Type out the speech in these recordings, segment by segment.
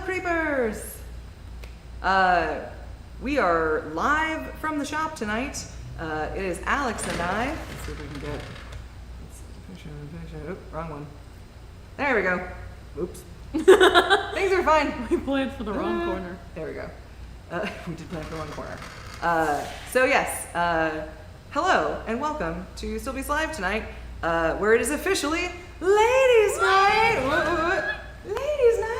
Creepers! We are live from the shop tonight. It is Alex and I. Let's see if we can get. Oop, wrong one. There we go. Oops. Things are fine. We planned for the wrong corner. There we go. We did plan for the wrong corner. So yes, hello and welcome to Sylvie's Live tonight, where it is officially Ladies' Night. Ladies' Night.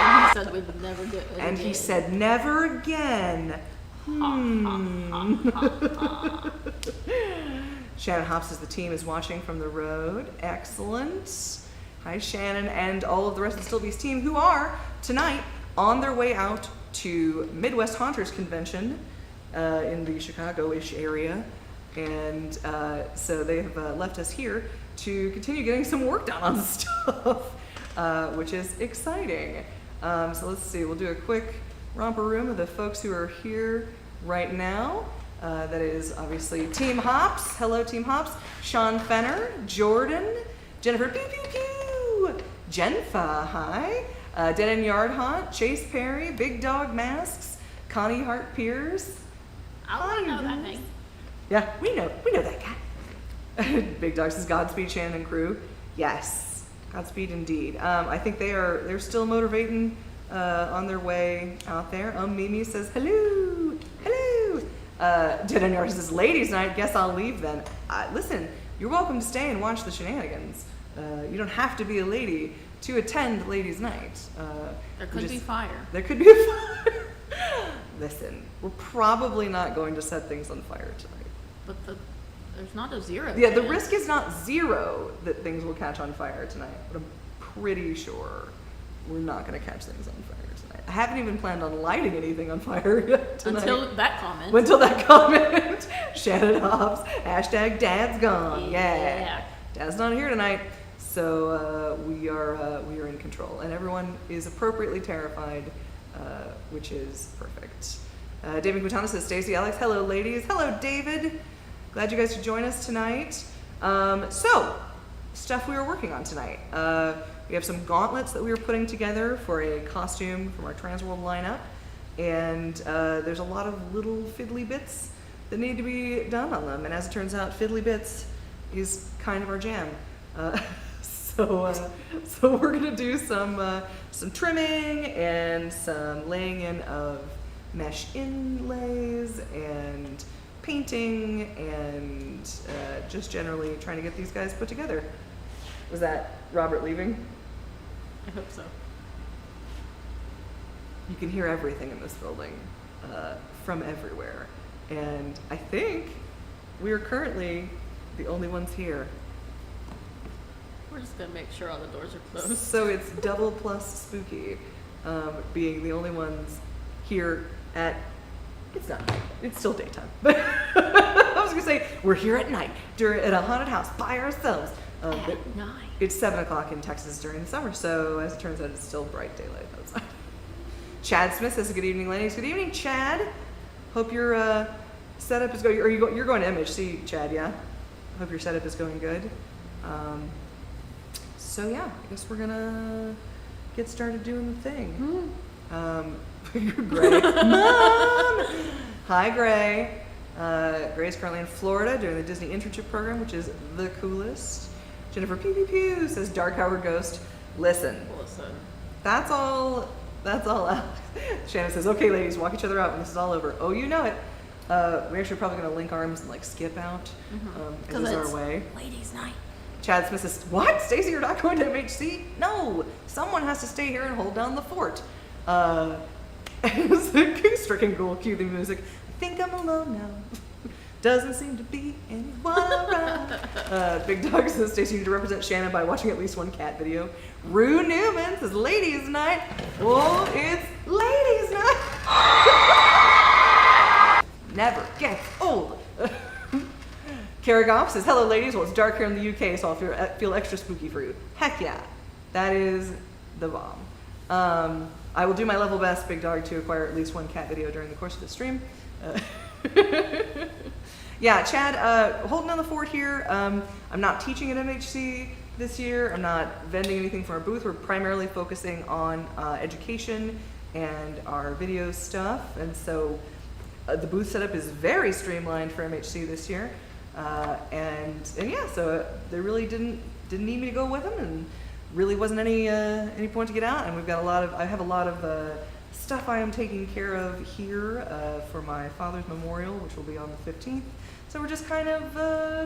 And he said we'd never do it again. And he said never again. Shannon Hops as the team is watching from the road. Excellent. Hi Shannon and all of the rest of the Sylvie's team who are tonight on their way out to Midwest Haunters Convention in the Chicago-ish area. And so they have left us here to continue getting some work done on stuff, which is exciting. So let's see, we'll do a quick romper room of the folks who are here right now. That is obviously Team Hops. Hello, Team Hops. Sean Fenner, Jordan, Jennifer, pew, pew, pew. Jenfa, hi. Dead End Yard Haunt, Chase Perry, Big Dog Masks, Connie Hart Piers. I don't know that thing. Yeah, we know that guy. Big Dog says Godspeed, Shannon and crew. Yes, Godspeed indeed. I think they're still motivating on their way out there. Mimi says hello, hello. Dead End Yard says ladies' night. Guess I'll leave then. Listen, you're welcome to stay and watch the shenanigans. You don't have to be a lady to attend ladies' night. There could be fire. There could be a fire. Listen, we're probably not going to set things on fire tonight. But there's not a zero. Yeah, the risk is not zero that things will catch on fire tonight, but I'm pretty sure we're not going to catch things on fire tonight. I haven't even planned on lighting anything on fire yet tonight. Until that comment. Until that comment. Shannon Hobbs, hashtag Dad's gone. Yeah. Dad's not here tonight. So we are in control, and everyone is appropriately terrified, which is perfect. David Quintana says, Stacy, Alex, hello ladies. Hello David. Glad you guys could join us tonight. So, stuff we were working on tonight. We have some gauntlets that we were putting together for a costume from our Transworld lineup, and there's a lot of little fiddly bits that need to be done on them, and as it turns out, fiddly bits is kind of our jam. So we're gonna do some trimming and some laying in of mesh inlays and painting and just generally trying to get these guys put together. Was that Robert leaving? I hope so. You can hear everything in this building from everywhere, and I think we are currently the only ones here. We're just gonna make sure all the doors are closed. So it's double plus spooky, being the only ones here at, it's not night, it's still daytime. But I was gonna say, we're here at night, at a haunted house by ourselves. At night. It's 7 o'clock in Texas during the summer, so as it turns out, it's still bright daylight outside. Chad Smith says, good evening, ladies. Good evening, Chad. Hope your setup is going, you're going to MHC, Chad, yeah? Hope your setup is going good. So yeah, I guess we're gonna get started doing the thing. Gray. Mom! Hi, Gray. Gray's currently in Florida doing the Disney internship program, which is the coolest. Jennifer Pew Pew Pew says, Dark Hour Ghost. Listen. That's all out. Shannon says, okay, ladies, walk each other out when this is all over. Oh, you know it. We're actually probably gonna link arms and like skip out. As is our way. Ladies' night. Chad Smith says, what? Stacy, you're not going to MHC? No, someone has to stay here and hold down the fort. Stricken Ghoul, cue the music. I think I'm alone now. Doesn't seem to be anyone around. Big Dog says, Stacy, you need to represent Shannon by watching at least one cat video. Rue Newman says, ladies' night. Oh, it's ladies' night. Never gets old. Karagoff says, hello ladies, well it's dark here in the UK, so I'll feel extra spooky for you. Heck yeah, that is the bomb. I will do my level best, Big Dog, to acquire at least one cat video during the course of the stream. Yeah, Chad, holding down the fort here. I'm not teaching at MHC, this year. I'm not vending anything from our booth. We're primarily focusing on education and our video stuff. And so the booth setup is very streamlined for MHC this year. And yeah, so they really didn't need me to go with them, and really wasn't any point to get out. And we've got I have a lot of stuff I am taking care of here for my father's memorial, which will be on the 15th. So we're just kind of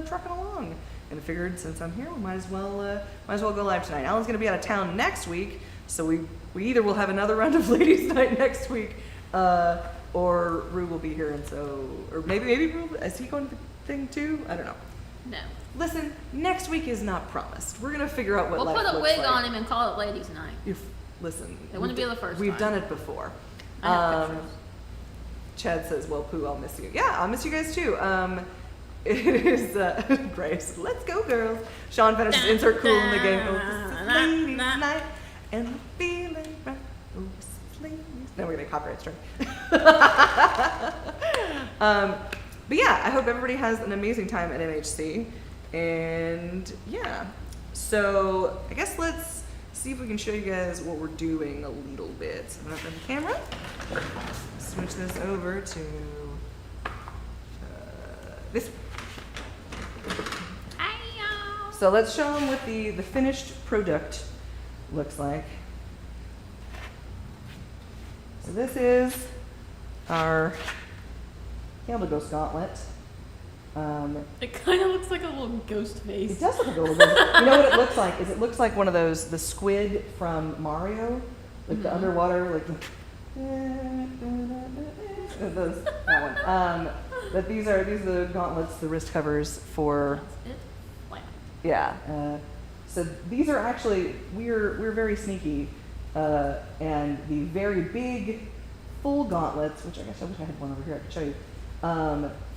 trucking along, and I figured since I'm here, we might as well go live tonight. Alan's going to be out of town next week, so we either will have another round of ladies' night next week, or Rue will be here, and so, or maybe Rue, is he going to the thing too? I don't know. No. Listen, next week is not promised. We're gonna figure out what We'll life put a looks wig like. on him and call it ladies' night. Listen, It wouldn't be the first we've time. done it before. I have pictures. Chad says, "Well, Pooh, I'll miss you." Yeah, I'll miss you guys too. It is Grace. Let's go, girls. Sean finishes insert cool in the game. Oh, this is ladies' night and the feeling right. Oh, this is ladies. Now we're gonna copyright strike. But yeah, I hope everybody has an amazing time at MHC. And yeah, so I guess let's see if we can show you guys what we're doing a little bit. So I'm gonna turn the camera, switch this over to this. Hi, y'all. So let's show them what the finished product looks like. So this is our Candle Ghost Gauntlet. It kind of looks like a little ghost face. It does look like a little bit. You know what it looks like? Is it looks like one of the squid from Mario, like the underwater, like those, that one. But these are the gauntlets, the wrist covers for. That's it. Wow. Yeah. So these are actually we're very sneaky, and the very big full gauntlets, which I guess I wish I had one over here I could show you,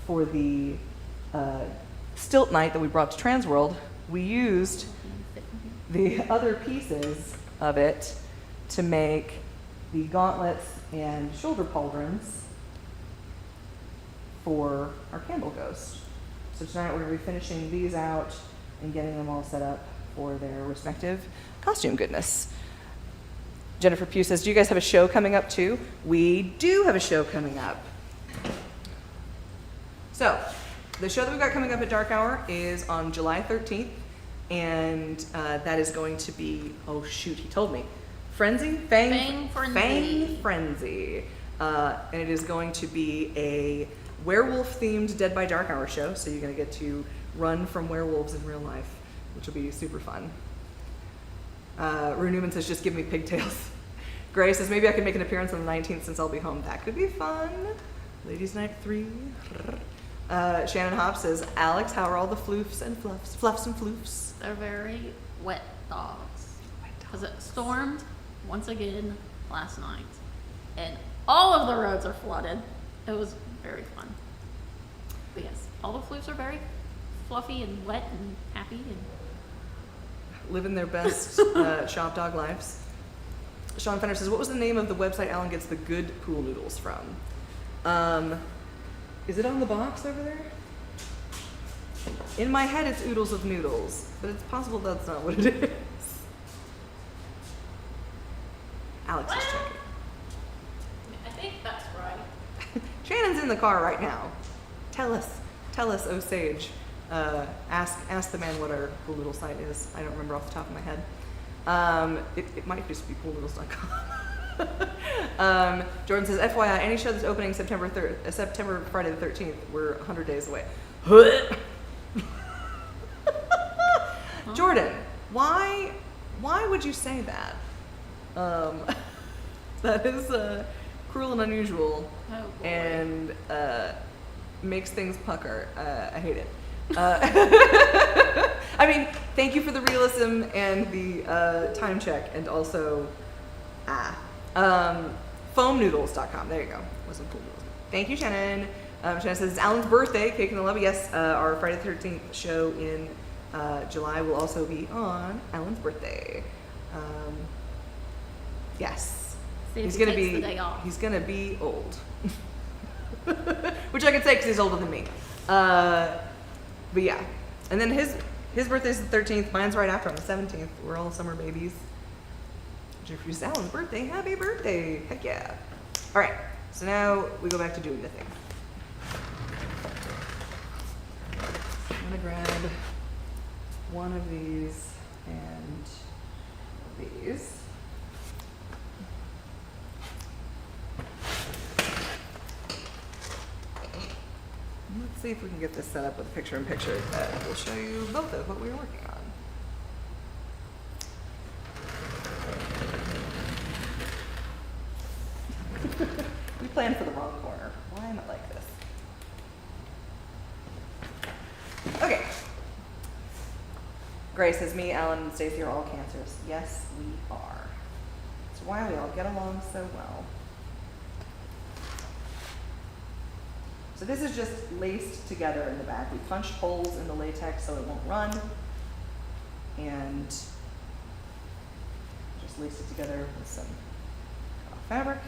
for the stilt night that we brought to Transworld, we used the other pieces of it to make the gauntlets and shoulder pauldrons for our candle ghost. So tonight we're going to be finishing these out and getting them all set up for their respective costume goodness. Jennifer Pugh says, do you guys have a show coming up too? We do have a show coming up. So, the show that we've got coming up at Dark Hour is on July 13th, and that is going to be, oh shoot, he told me, Frenzy? Fang Frenzy. Fang Frenzy. And it is going to be a werewolf-themed Dead by Dark Hour show, so you're going to get to run from werewolves in real life, which will be super fun. Rue Newman says, just give me pigtails. Gray says, maybe I can make an appearance on the 19th since I'll be home. That could be fun. Ladies Night 3. Shannon Hopp says, Alex, how are all the floofs and fluffs and floofs? They're very wet dogs. Because it stormed once again last night. And all of the roads are flooded. It was very fun. But yes, all the floofs are very fluffy and wet and happy and living their best shop dog lives. Sean Fenner says, what was the name of the website Alan gets the good pool noodles from? Is it on the box over there? In my head, it's Oodles of Noodles, but it's possible that's not what it is. Alex is checking. I think that's right. Shannon's in the car right now. Tell us, oh sage. Ask the man what our pool noodle site is. I don't remember off the top of my head. It might just be poolnoodles.com. Jordan says, FYI, any show that's opening September Friday the 13th, we're 100 days away. Jordan, why would you say that? That is cruel and unusual, Oh, boy. and makes things pucker. I hate it. I mean, thank you for the realism and the time check, and also, foamnoodles.com. There you go. Wasn't pool noodles. Thank you, Shannon. Shannon says, it's Alan's birthday, Cake and the Love. Yes, our Friday the 13th show in July will also be on Alan's birthday. Yes. See if He's he gonna takes be the day off. he's gonna be old, which I can say because he's older than me. But yeah, and then his birthday's the 13th. Mine's right after on the 17th. We're all summer babies. Jeffrey Allen's birthday. Happy birthday. Heck yeah. All right. So now we go back to doing the thing. So I'm gonna grab one of these and these. Let's see if we can get this set up with a picture-in-picture that will show you both of what we were working on. We planned for the wrong corner. Why am I like this? Okay. Grace says, me, Alan, and Stacy are all cancers. Yes, we are. That's why we all get along so well. So this is just laced together in the back. We punched holes in the latex so it won't run. And just laced it together with some fabric.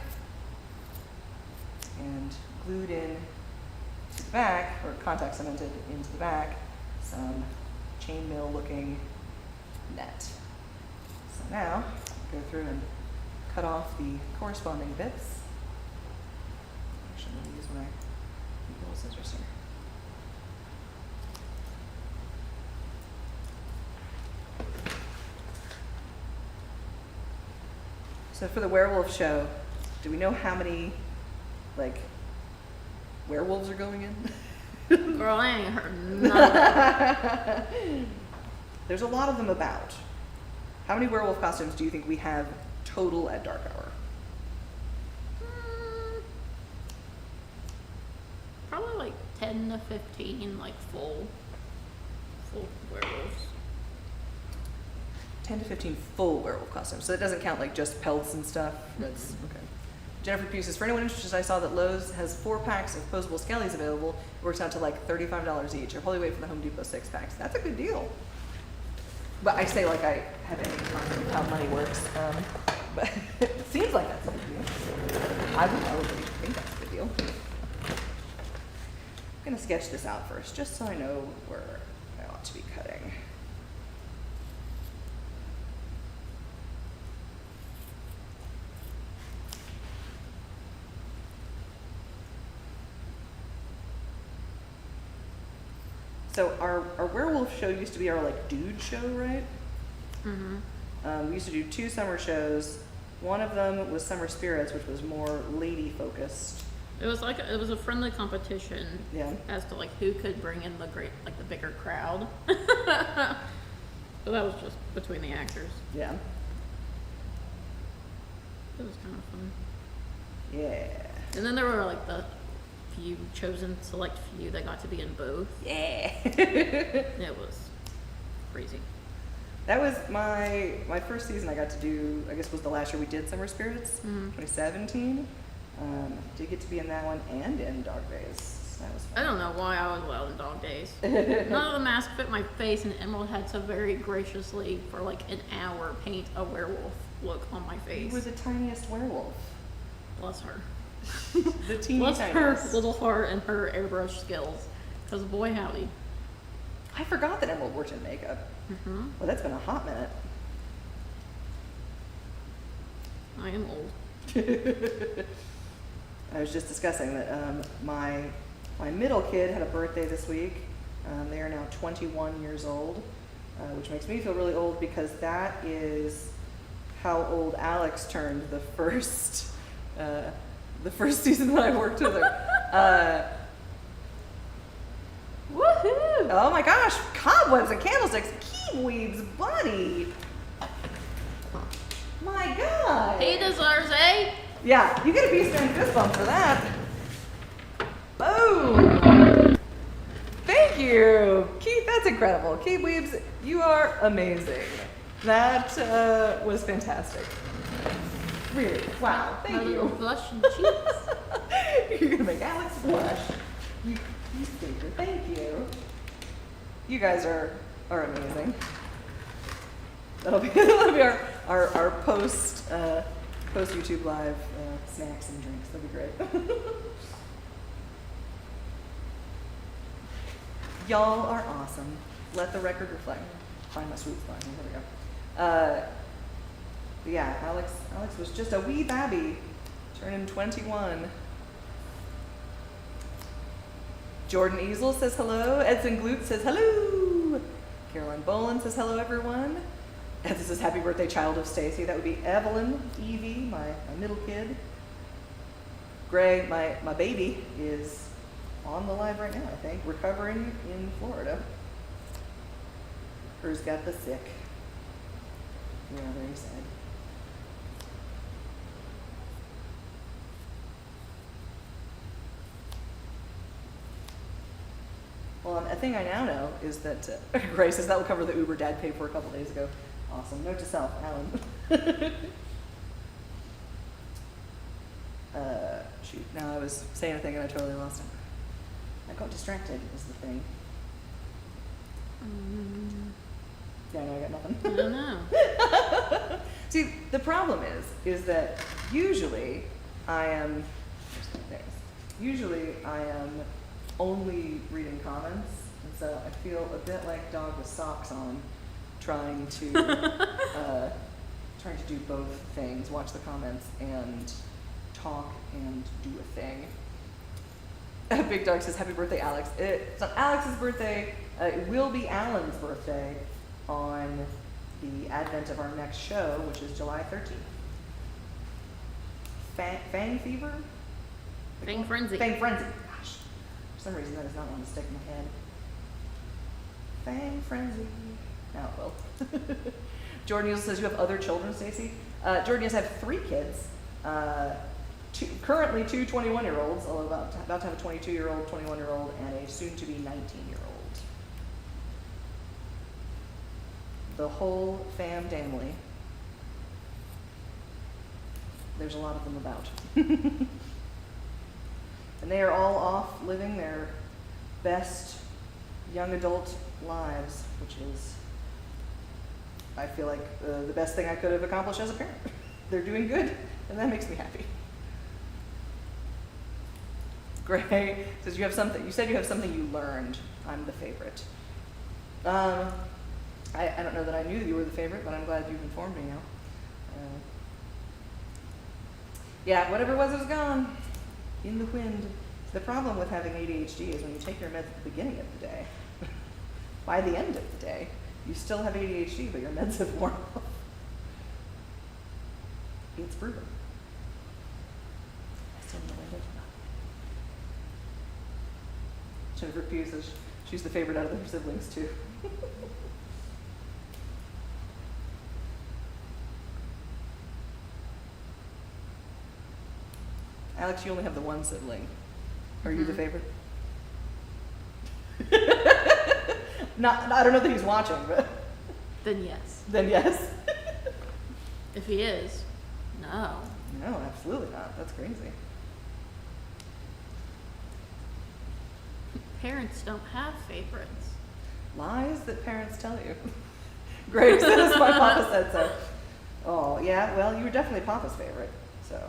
And glued in to the back, or contact cemented into the back, some chainmail looking net. So now, go through and cut off the corresponding bits. Actually, I'm going to use my little scissors here. So for the werewolf show, do we know how many werewolves are going in? Girl, I ain't heard none of that. There's a lot of them about. How many werewolf costumes do you think we have total at Dark Hour? Probably like 10 to 15, like full werewolves. 10 to 15 full werewolf costumes. So that doesn't count like just pelts and stuff. That's okay. Jennifer Pugh says, for anyone interested, I saw that Lowe's has 4 packs of posable skellies available. It works out to like $35 each. I'll probably wait for the Home Depot 6 packs. That's a good deal. But I say like I have any concept of how money works. But it seems like that's a good deal. I would probably think that's a good deal. I'm gonna sketch this out first, just so I know where I ought to be cutting. So our werewolf show used to be our like dude show, right? Mm-hmm. We used to do 2 summer shows. One of them was Summer Spirits, which was more lady focused. It was a friendly competition. Yeah. As to like who could bring in the bigger crowd. So that was just between the actors. Yeah. It was kind of fun. Yeah. And then there were like the select few that got to be in both. Yeah. It was crazy. That was my first season I got to do, I guess was the last year we did Summer Spirits, 2017. Did get to be in that one and in Dog Days. So that was fun. I don't know why I was allowed in Dog Days. None of the masks fit my face, and Emerald had to very graciously, for like an hour, paint a werewolf look on my face. You were the tiniest werewolf. Bless her. The teeny Bless tiniest. her little heart and her airbrush skills. Because boy howdy. I forgot that Emerald worked in makeup. Mm-hmm. Well, that's been a hot minute. I am old. I was just discussing that my middle kid had a birthday this week. They are now 21 years old, which makes me feel really old because that is how old Alex turned the first season that I worked with her. Woohoo! Oh my gosh, cobwebs and candlesticks, keep-weaves, buddy. My God. He deserves a... Yeah, you get a beast man fist bump for that. Boom! Thank you, Keith. That's incredible. Keith Weebs, you are amazing. That was fantastic. Really? Wow. Thank my you. little blushing cheeks. You're gonna make Alex blush. You stinker. Thank you. You guys are amazing. That'll be our post YouTube live snacks and drinks. That'll be great. Y'all are awesome. let the record reflect. Find my sweet spot. Here we go. But yeah, Alex was just a wee babby, turning 21. Jordan Easel says hello. Edson Glute says hello. Caroline Bolin says hello, everyone. And this is happy birthday, child of Stacy. That would be Evelyn, Evie, my middle kid. Gray, my baby, is on the live right now, I think, recovering in Florida. Hers got the sick. Yeah, very sad. Well, a thing I now know is that Gray says that will cover the Uber Dad paid for a couple days ago. Awesome. Note to self, Alan. Shoot. Now I was saying a thing and I totally lost it. I got distracted is the thing. Yeah, no, I got nothing. I don't know. See, the problem is that usually I am only reading comments, and so I feel a bit like dog with socks on, trying to do both things, watch the comments and talk and do a thing. Big Dog says, happy birthday, Alex. It's not Alex's birthday. It will be Alan's birthday on the advent of our next show, which is July 13th. Fang Fever? Fang Frenzy. Fang Frenzy. Gosh, for some reason that is not one to stick in my head. Fang Frenzy. Now it will. Jordan Nielsen says, you have other children, Stacy? Jordan Nielsen, I have 3 kids. Currently 2 21-year-olds, although about to have a 22-year-old, 21-year-old, and a soon-to-be 19-year-old. The whole family. There's a lot of them about. And they are all off living their best young adult lives, which is, I feel like, the best thing I could have accomplished as a parent. They're doing good, and that makes me happy. Gray says, you said you have something you learned. I'm the favorite. I don't know that I knew that you were the favorite, but I'm glad you've informed me now. Yeah, whatever it was gone. In the wind. The problem with having ADHD is when you take your meds at the beginning of the day, by the end of the day, you still have ADHD, but your meds have worn off. It's proven. I still know I did not. Jennifer Pugh says she's the favorite out of her siblings, too. Alex, you only have the one sibling. Are you the favorite? I don't know that he's watching, but. Then yes. Then yes. If he is, no. No, absolutely not. That's crazy. Parents don't have favorites. Lies that parents tell you. Great, as my papa said so. Oh, yeah, well, you were definitely Papa's favorite, so.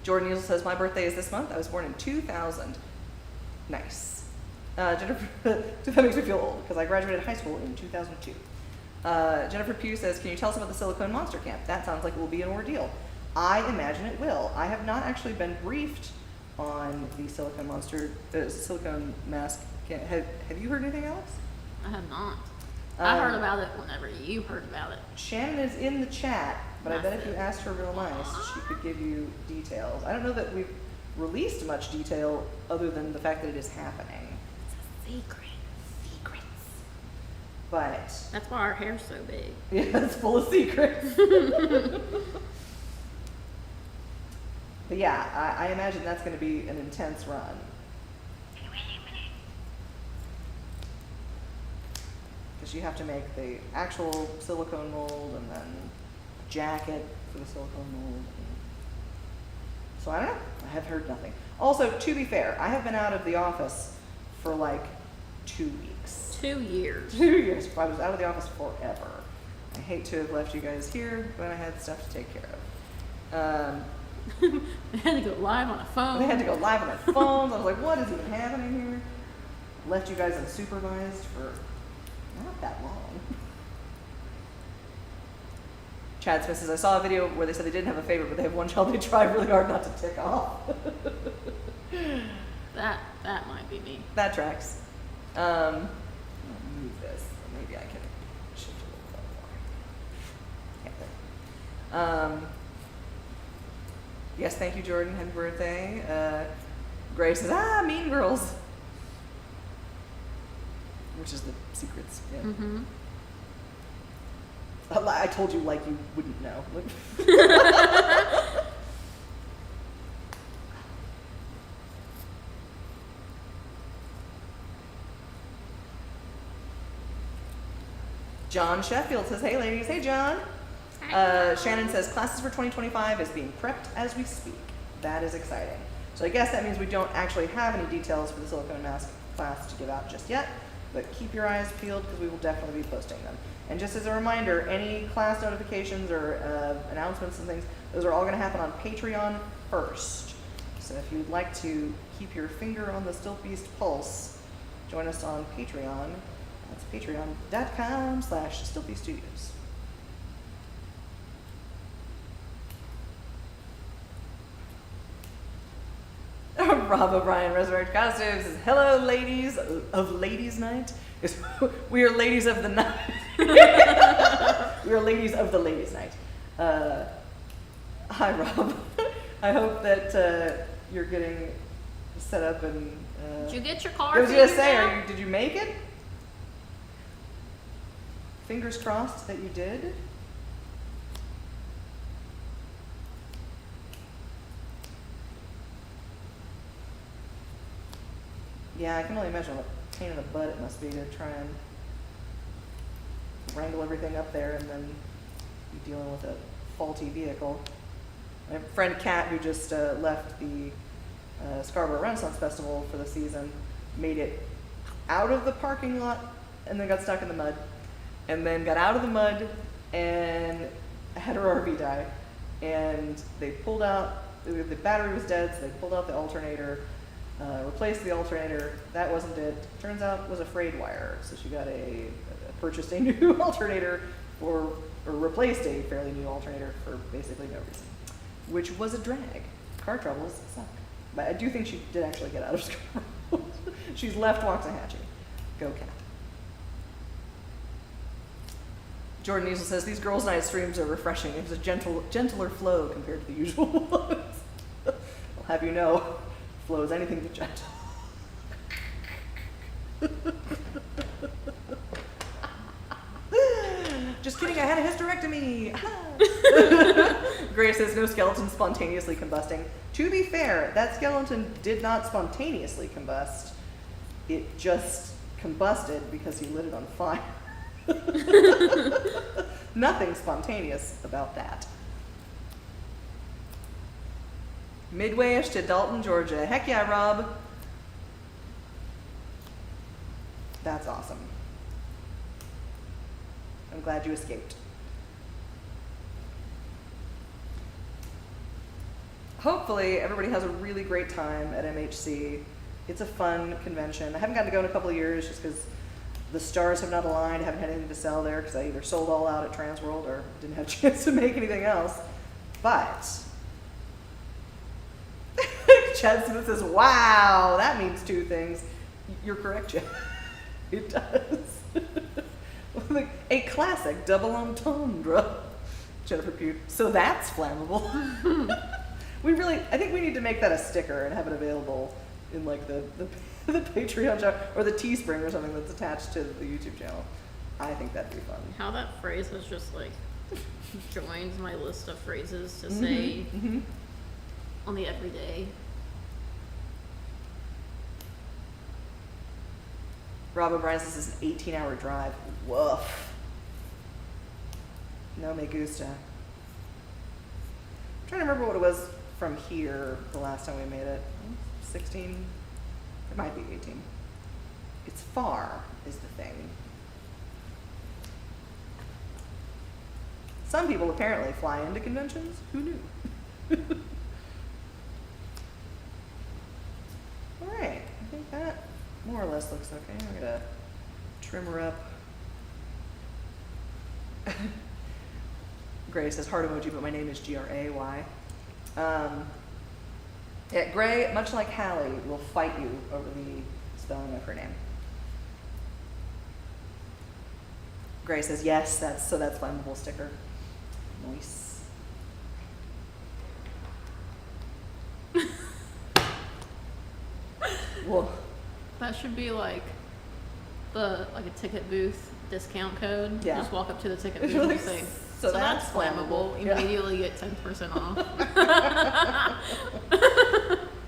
Jordan Nielsen says, my birthday is this month. I was born in 2000. Nice. Jennifer, that makes me feel old, because I graduated high school in 2002. Jennifer Pugh says, can you tell us about the Silicone Monster Camp? That sounds like it will be an ordeal. I imagine it will. I have not actually been briefed on the silicone mask camp. Have you heard anything, Alex? I have not. I heard about it whenever you heard about it. Shannon is in the chat, but I bet if you asked her real nice, she could give you details. I don't know that we've released much detail other than the fact that it is happening. It's a secret. Secrets. But that's why our hair's so big. Yeah, it's full of secrets. But yeah, I imagine that's going to be an intense run. Because you have to make the actual silicone mold and then a jacket for the silicone mold. So I don't know. I have heard nothing. Also, to be fair, I have been out of the office for like 2 weeks. 2 years. 2 years. I was out of the office forever. I hate to have left you guys here, but I had stuff to take care of. They had to go live on a phone. They had to go live on their phones. I was like, what is even happening here? left you guys unsupervised for not that long. Chad Smith says, I saw a video where they said they didn't have a favorite, but they have one child they try really hard not to tick off. That might be me. That tracks. I'll move this. Maybe I can shift a little more. Yes, thank you, Jordan. Happy birthday. Gray says, Mean Girls. Which is the secrets. Yeah. Mm-hmm. I told you like you wouldn't know. John Sheffield says, hey ladies. Hey John. Shannon says, classes for 2025 is being prepped as we speak. That is exciting. So I guess that means we don't actually have any details for the silicone mask class to give out just yet, but keep your eyes peeled because we will definitely be posting them. And just as a reminder, any class notifications or announcements and things, those are all going to happen on Patreon first. So if you'd like to keep your finger on the Still Beast pulse, join us on Patreon. That's patreon.com/StillBeastStudios. Rob O'Brien, Resurrect Costumes says, hello ladies of Ladies Night. We are ladies of the night. We are ladies of the Ladies Night. Hi Rob. I hope that you're getting set up and... Did you get your car? I was going to say, did you make it? Fingers crossed that you did. Yeah, I can only imagine what a pain in the butt it must be to try and wrangle everything up there and then be dealing with a faulty vehicle. My friend Kat, who just left the Scarborough Renaissance Festival for the season, made it out of the parking lot and then got stuck in the mud, and then got out of the mud and had her RV die. And they pulled out, the battery was dead, so they pulled out the alternator, replaced the alternator. That wasn't it. Turns out it was a frayed wire, so she got purchased a new alternator or replaced a fairly new alternator for basically no reason, which was a drag. Car troubles suck. But I do think she did actually get out of Scarborough. She's left Waxahachie. Go Cat. Jordan Easel says, these girls' night streams are refreshing. It's a gentler flow compared to the usual ones. I'll have you know, flow is anything but gentle. Just kidding, I had a hysterectomy. Grace says, no skeleton spontaneously combusting. To be fair, that skeleton did not spontaneously combust. It just combusted because he lit it on fire. Nothing spontaneous about that. Midway-ish to Dalton, Georgia. Heck yeah, Rob. That's awesome. I'm glad you escaped. Hopefully, everybody has a really great time at MHC. It's a fun convention. I haven't gotten to go in a couple of years just because the stars have not aligned. I haven't had anything to sell there because I either sold all out at Transworld or didn't have a chance to make anything else. But Chad Smith says, wow, that means two things. You're correct, Chad. It does. A classic double entendre. Jennifer Pugh. So that's flammable. I think we need to make that a sticker and have it available in like the Patreon shop or the Teespring or something that's attached to the YouTube channel. I think that'd be fun. How that phrase has just like joined my list of phrases to say on the everyday. Rob O'Brien says this is an 18-hour drive. Woof. No me gusta. I'm trying to remember what it was from here the last time we made it. 16? It might be 18. It's far, is the thing. Some people apparently fly into conventions. Who knew? All right, I think that more or less less looks okay. I'm gonna trim her up. Gray says heart emoji, but my name is Gray. Yeah, Gray, much like Hallie, will fight you over the spelling of her name. Gray says yes, that's flammable sticker. Nice. Well, That should be like a ticket booth discount code. Yeah. Just walk up to the ticket It's booth really and say, so so that's flammable. Yeah. Immediately get 10% off.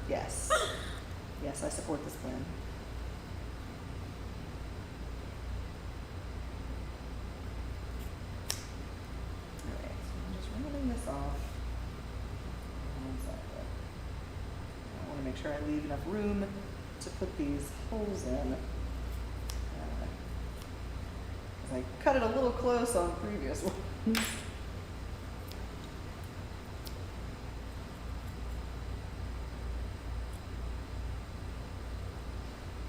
yes. Yes, I support this plan. Alright, so I'm just rounding this off. One second. I want to make sure I leave enough room to put these holes in. I cut it a little close on previous ones. And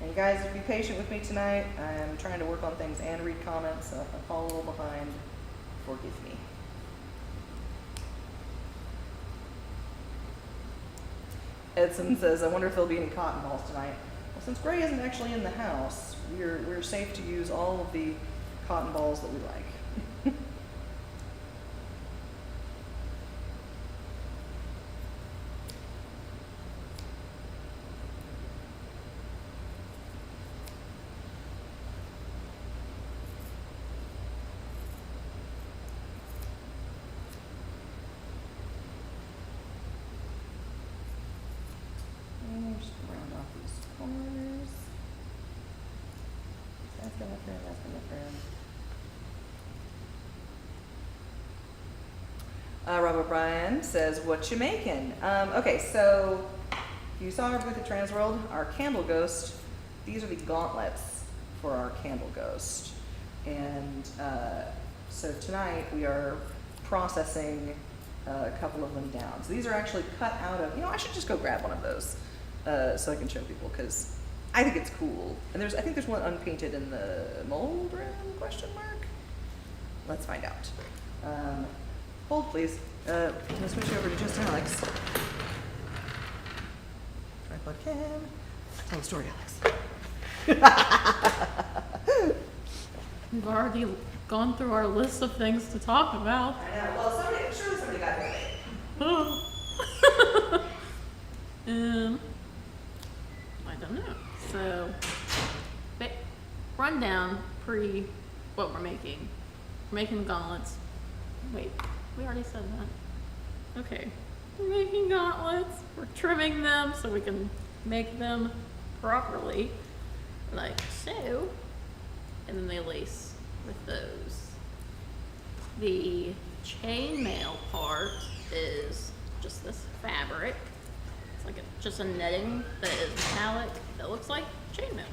you guys, be patient with me tonight. I'm trying to work on things and read comments, so if I fall a little behind, forgive me. Edson says, I wonder if there'll be any cotton balls tonight. Well, since Gray isn't actually in the house, we're safe to use all of the cotton balls that we like. And just round off these corners. That's gonna friend, that's gonna friend. Robert Bryan says, what you making? Okay, so if you saw our booth at Transworld, our candle ghost, these are the gauntlets for our candle ghost. And so tonight we are processing a couple of them down. So these are actually cut out of, I should just go grab one of those so I can show people, because I think it's cool. And I think there's one unpainted in the mold room, question mark? Let's find out. Hold, please. Let's switch over to just Alex. Tripod cam. Tell the story, Alex. We've already gone through our list of things to talk about. I know. Well, surely somebody got it. I don't know. So, rundown what we're making. We're making gauntlets. Wait, we already said that. Okay. We're making gauntlets. We're trimming them so we can make them properly, like so. And then they lace with those. The chainmail part is just this fabric. It's like just a netting that is metallic that looks like chainmail.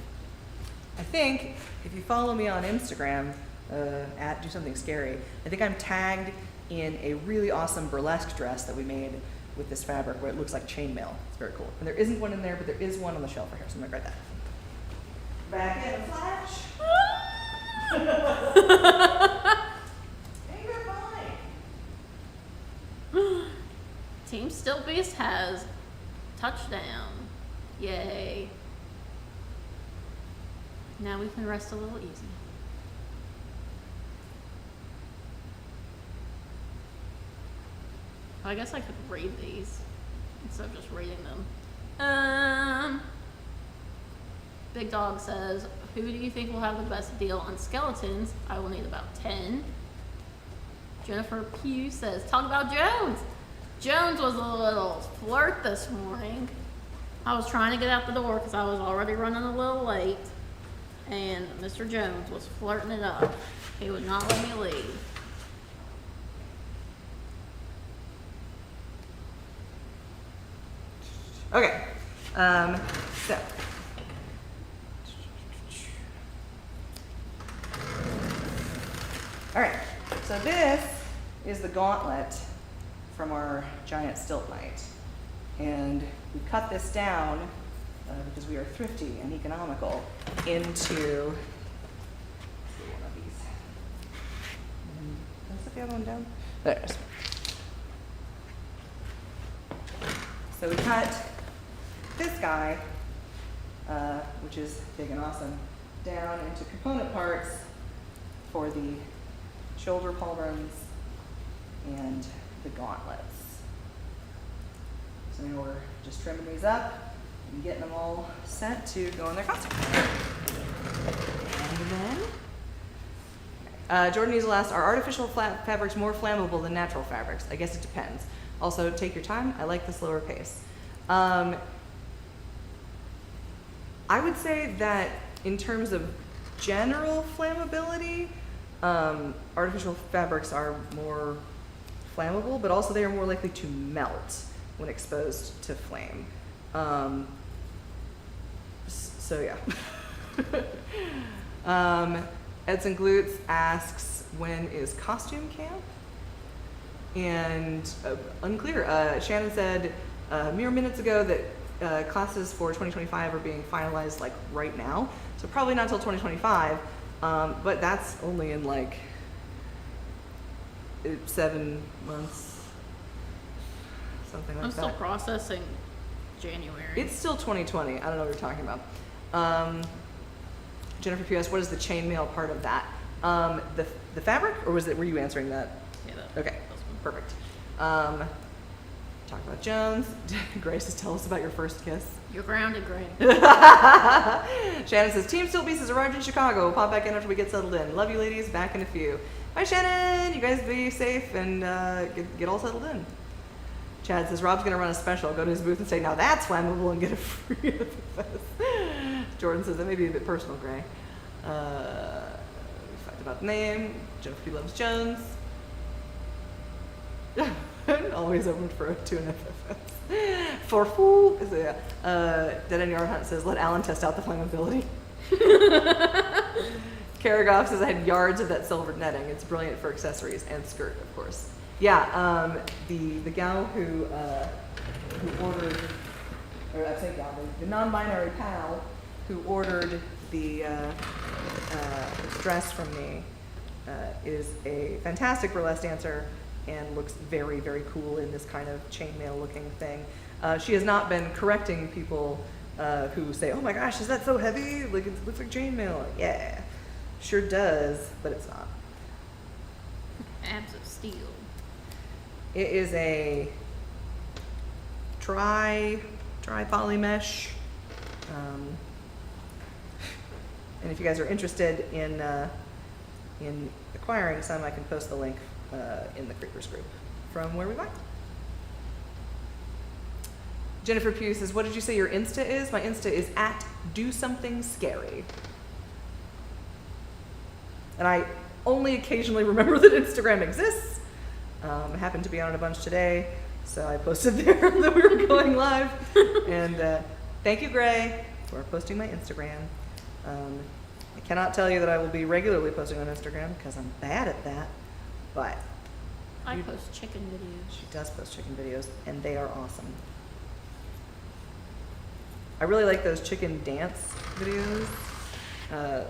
I think if you follow me on Instagram, at Do Something Scary, I think I'm tagged in a really awesome burlesque dress that we made with this fabric where it looks like chainmail. It's very cool. And there isn't one in there, but there is one on the shelf right here, so I'm gonna grab that. Back in a flash. Hey, you're fine. Team Still Beast has touchdown. Yay. Now we can rest a little easy. I guess I could read these instead of just reading them. Big Dog says, who do you think will have the best deal on skeletons? I will need about 10. Jennifer Pugh says, talk about Jones. Jones was a little flirt this morning. I was trying to get out the door because I was already running a little late. And Mr. Jones was flirting it up. He would not let me leave. Okay, so. All right, so this is the gauntlet from our giant stilt knight. And we cut this down because we are thrifty and economical, into one of these. Can I set the other one down? There it is. So we cut this guy, which is big and awesome, down into component parts for the shoulder pauldrons and the gauntlets. So now we're just trimming these up and getting them all set to go in their costume. And then, Jordan Easel asks, are artificial fabrics more flammable than natural fabrics? I guess it depends. Also, take your time. I like the slower pace. I would say that in terms of general flammability, artificial fabrics are more flammable, but also they are more likely to melt when exposed to flame. So yeah. Edson Glutz asks, when is costume camp? And unclear. Shannon said mere minutes ago that classes for 2025 are being finalized like right now, so probably not until 2025, but that's only in like 7 months, something like I'm that. still processing January. It's still 2020. I don't know what you're talking about. Jennifer P.S., what is the chainmail part of that? The fabric, or were you answering that? Yeah, Okay, perfect. Talk about Jones. Grace says, tell us about your first kiss. You're grounded, Gray. Shannon says, Team Steel Pieces arrived in Chicago. We'll pop back in after we get settled in. Love you ladies, back in a few. Bye Shannon, you guys be safe and get all settled in. Chad says, Rob's gonna run a special. Go to his booth and say, now that's flammable, and get a free FFS. Jordan says, that may be a bit personal, Gray. We talked about the name. Jennifer P. loves Jones. Always open for to an FFS. For fool. So yeah. Dead End Yard Hunt says, let Alan test out the flammability. Karagoff says, I had yards of that silver netting. It's brilliant for accessories and skirt, of course. Yeah, the gal who ordered, or I'm saying gal, the non-binary pal who ordered the dress from me is a fantastic burlesque dancer and looks very, very cool in this kind of chainmail looking thing. She has not been correcting people who say, oh my gosh, is that so heavy? Like, it looks like chainmail. Yeah, sure does, but it's not. Abs of steel. It is a dry poly mesh. And if you guys are interested in acquiring some, I can post the link in the Creepers group from where we buy. Jennifer Pugh says, what did you say your Insta is? My Insta is @DoSomethingScary. And I only occasionally remember that Instagram exists. I happened to be on it a bunch today, so I posted there that we were going live. And thank you, Gray, for posting my Instagram. I cannot tell you that I will be regularly posting on Instagram because I'm bad at that, but I post chicken videos. She does post chicken videos, and they are awesome. I really like those chicken dance videos.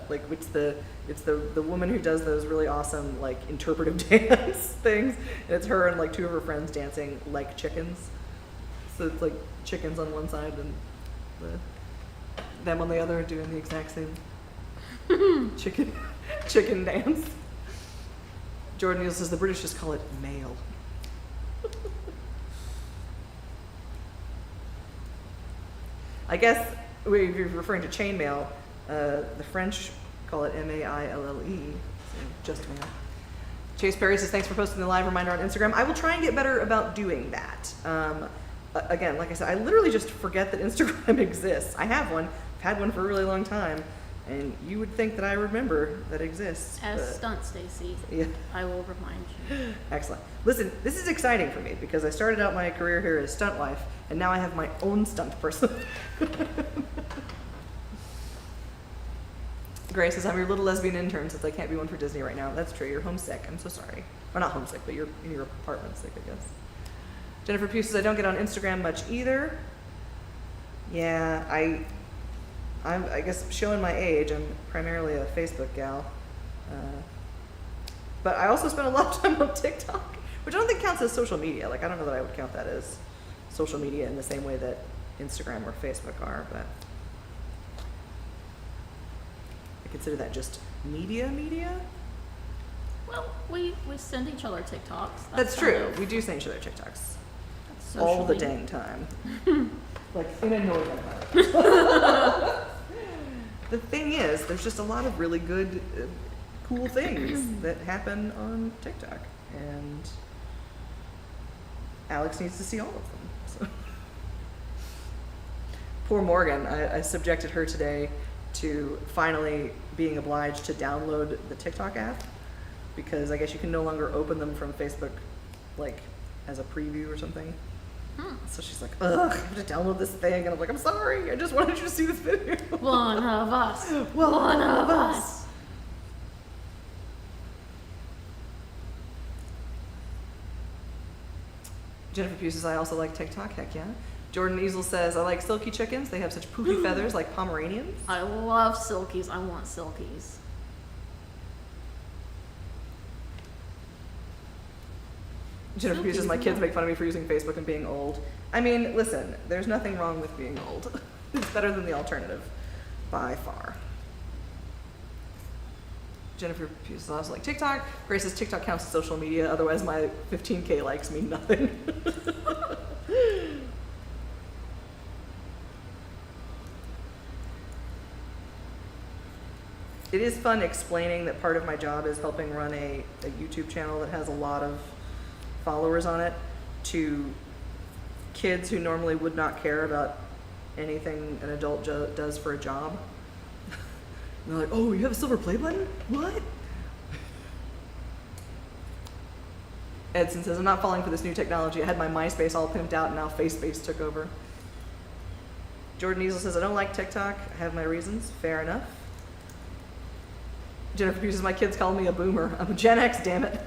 Like it's the woman who does those really awesome like interpretive dance things, and it's her and like 2 of her friends dancing like chickens. So it's like chickens on one side and them on the other doing the exact same chicken dance. Jordan Neal says the British just call it male. I guess if you're referring to chainmail, the French call it MAILLE, so just mail. Chase Perry says, thanks for posting the live reminder on Instagram. I will try and get better about doing that. Again, like I said, I literally just forget that Instagram exists. I have one. I've had one for a really long time, and you would think that I remember that it exists. As stunt Stacy, yeah. I will remind you. Excellent. Listen, this is exciting for me because I started out my career here as stunt wife, and now I have my own stunt person. Grace says, I'm your little lesbian intern since I can't be one for Disney right now. That's true. You're homesick. I'm so sorry. Or not homesick, but you're in your apartment sick, I guess. Jennifer Pugh says, I don't get on Instagram much either. Yeah, I guess showing my age, I'm primarily a Facebook gal. But I also spend a lot of time on TikTok, which I don't think counts as social media. Like, I don't know that I would count that as social media in the same way that Instagram or Facebook are, but I consider that just media. Well, we send each other TikToks. That's kind true. of- We do send each other TikToks that's all the socially- dang time. Like, in a northern America. The thing is, there's just a lot of really good, cool things that happen on TikTok, and Alex needs to see all of them. So. Poor Morgan, I subjected her today to finally being obliged to download the TikTok app, because I guess you can no longer open them from Facebook, like, as a preview or something. So she's like, ugh, I have to download this thing. And I'm like, I'm sorry, I just wanted you to see this video. One of us. One of us. Jennifer Pugh says, I also like TikTok, heck yeah. Jordan Easel says, I like silky chickens. They have such poofy feathers like Pomeranians. I love silkies. I want silkies. Jennifer Pugh says, my kids make fun of me for using Facebook and being old. I mean, listen, there's nothing wrong with being old. It's better than the alternative, by far. Jennifer Pugh says, I also like TikTok. Grace says, TikTok counts as social media, otherwise my 15K likes mean nothing. It is fun explaining that part of my job is helping run a YouTube channel that has a lot of followers on it to kids who normally would not care about anything an adult does for a job. And they're like, oh, you have a silver play button? What? Edson says, I'm not falling for this new technology. I had my MySpace all pimped out and now FaceBase took over. Jordan Easel says, I don't like TikTok. I have my reasons. Fair enough. Jennifer Pugh says, my kids call me a boomer. I'm a Gen X, damn it.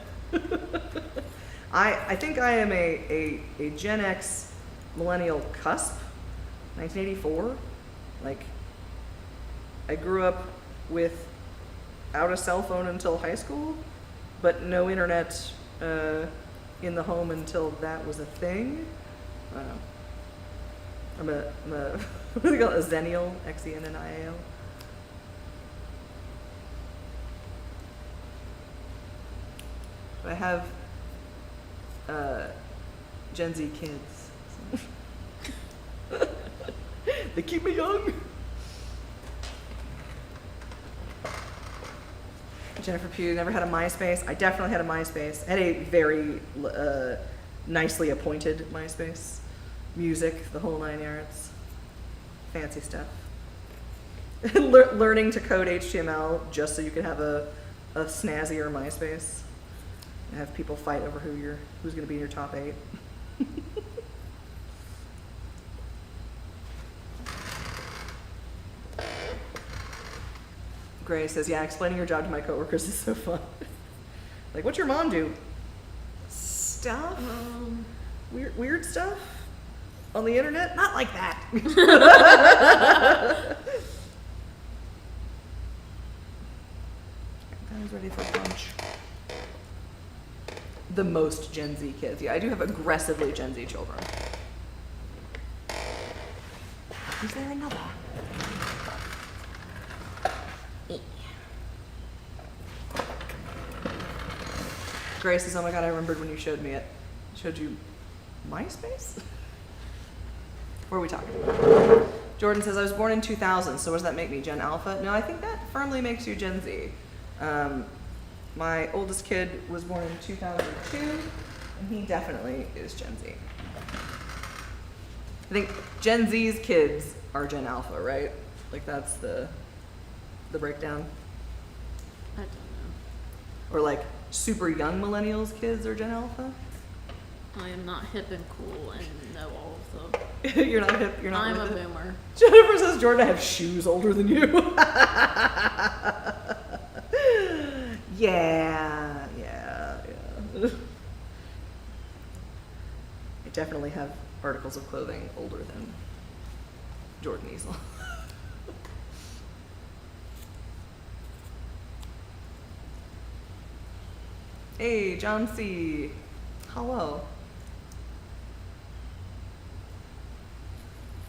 I think I am a Gen X millennial cusp, 1984. Like, I grew up without a cell phone until high school, but no internet in the home until that was a thing. I don't know. I'm a what do they call it? A Xennial, Xennial. But I have Gen Z kids. They keep me young. Jennifer Pugh never had a MySpace. I definitely had a MySpace. I had a very nicely appointed MySpace. Music, the whole 9 yards. Fancy stuff. Learning to code HTML just so you can have a snazzier MySpace. And have people fight over who's going to be in your top 8. Gray says, yeah, explaining your job to my coworkers is so fun. Like, what's your mom do? Stuff? Weird stuff? On the internet? Not like that. I was ready for lunch. The most Gen Z kids. Yeah, I do have aggressively Gen Z children. Is there another? Grace says, oh my god, I remembered when you showed me it. Showed you MySpace? What are we talking about? Jordan says, I was born in 2000, so what does that make me, Gen Alpha? No, I think that firmly makes you Gen Z. My oldest kid was born in 2002, and he definitely is Gen Z. I think Gen Z's kids are Gen Alpha, right? Like, that's the breakdown. I don't know. Or like super young millennials kids are Gen Alpha? I am not hip and cool and know all of them. You're not hip, you're not I'm a with it? boomer. Jennifer says, Jordan, I have shoes older than you. Yeah. I definitely have articles of clothing older than Jordan Easel. Hey, John C. Hello.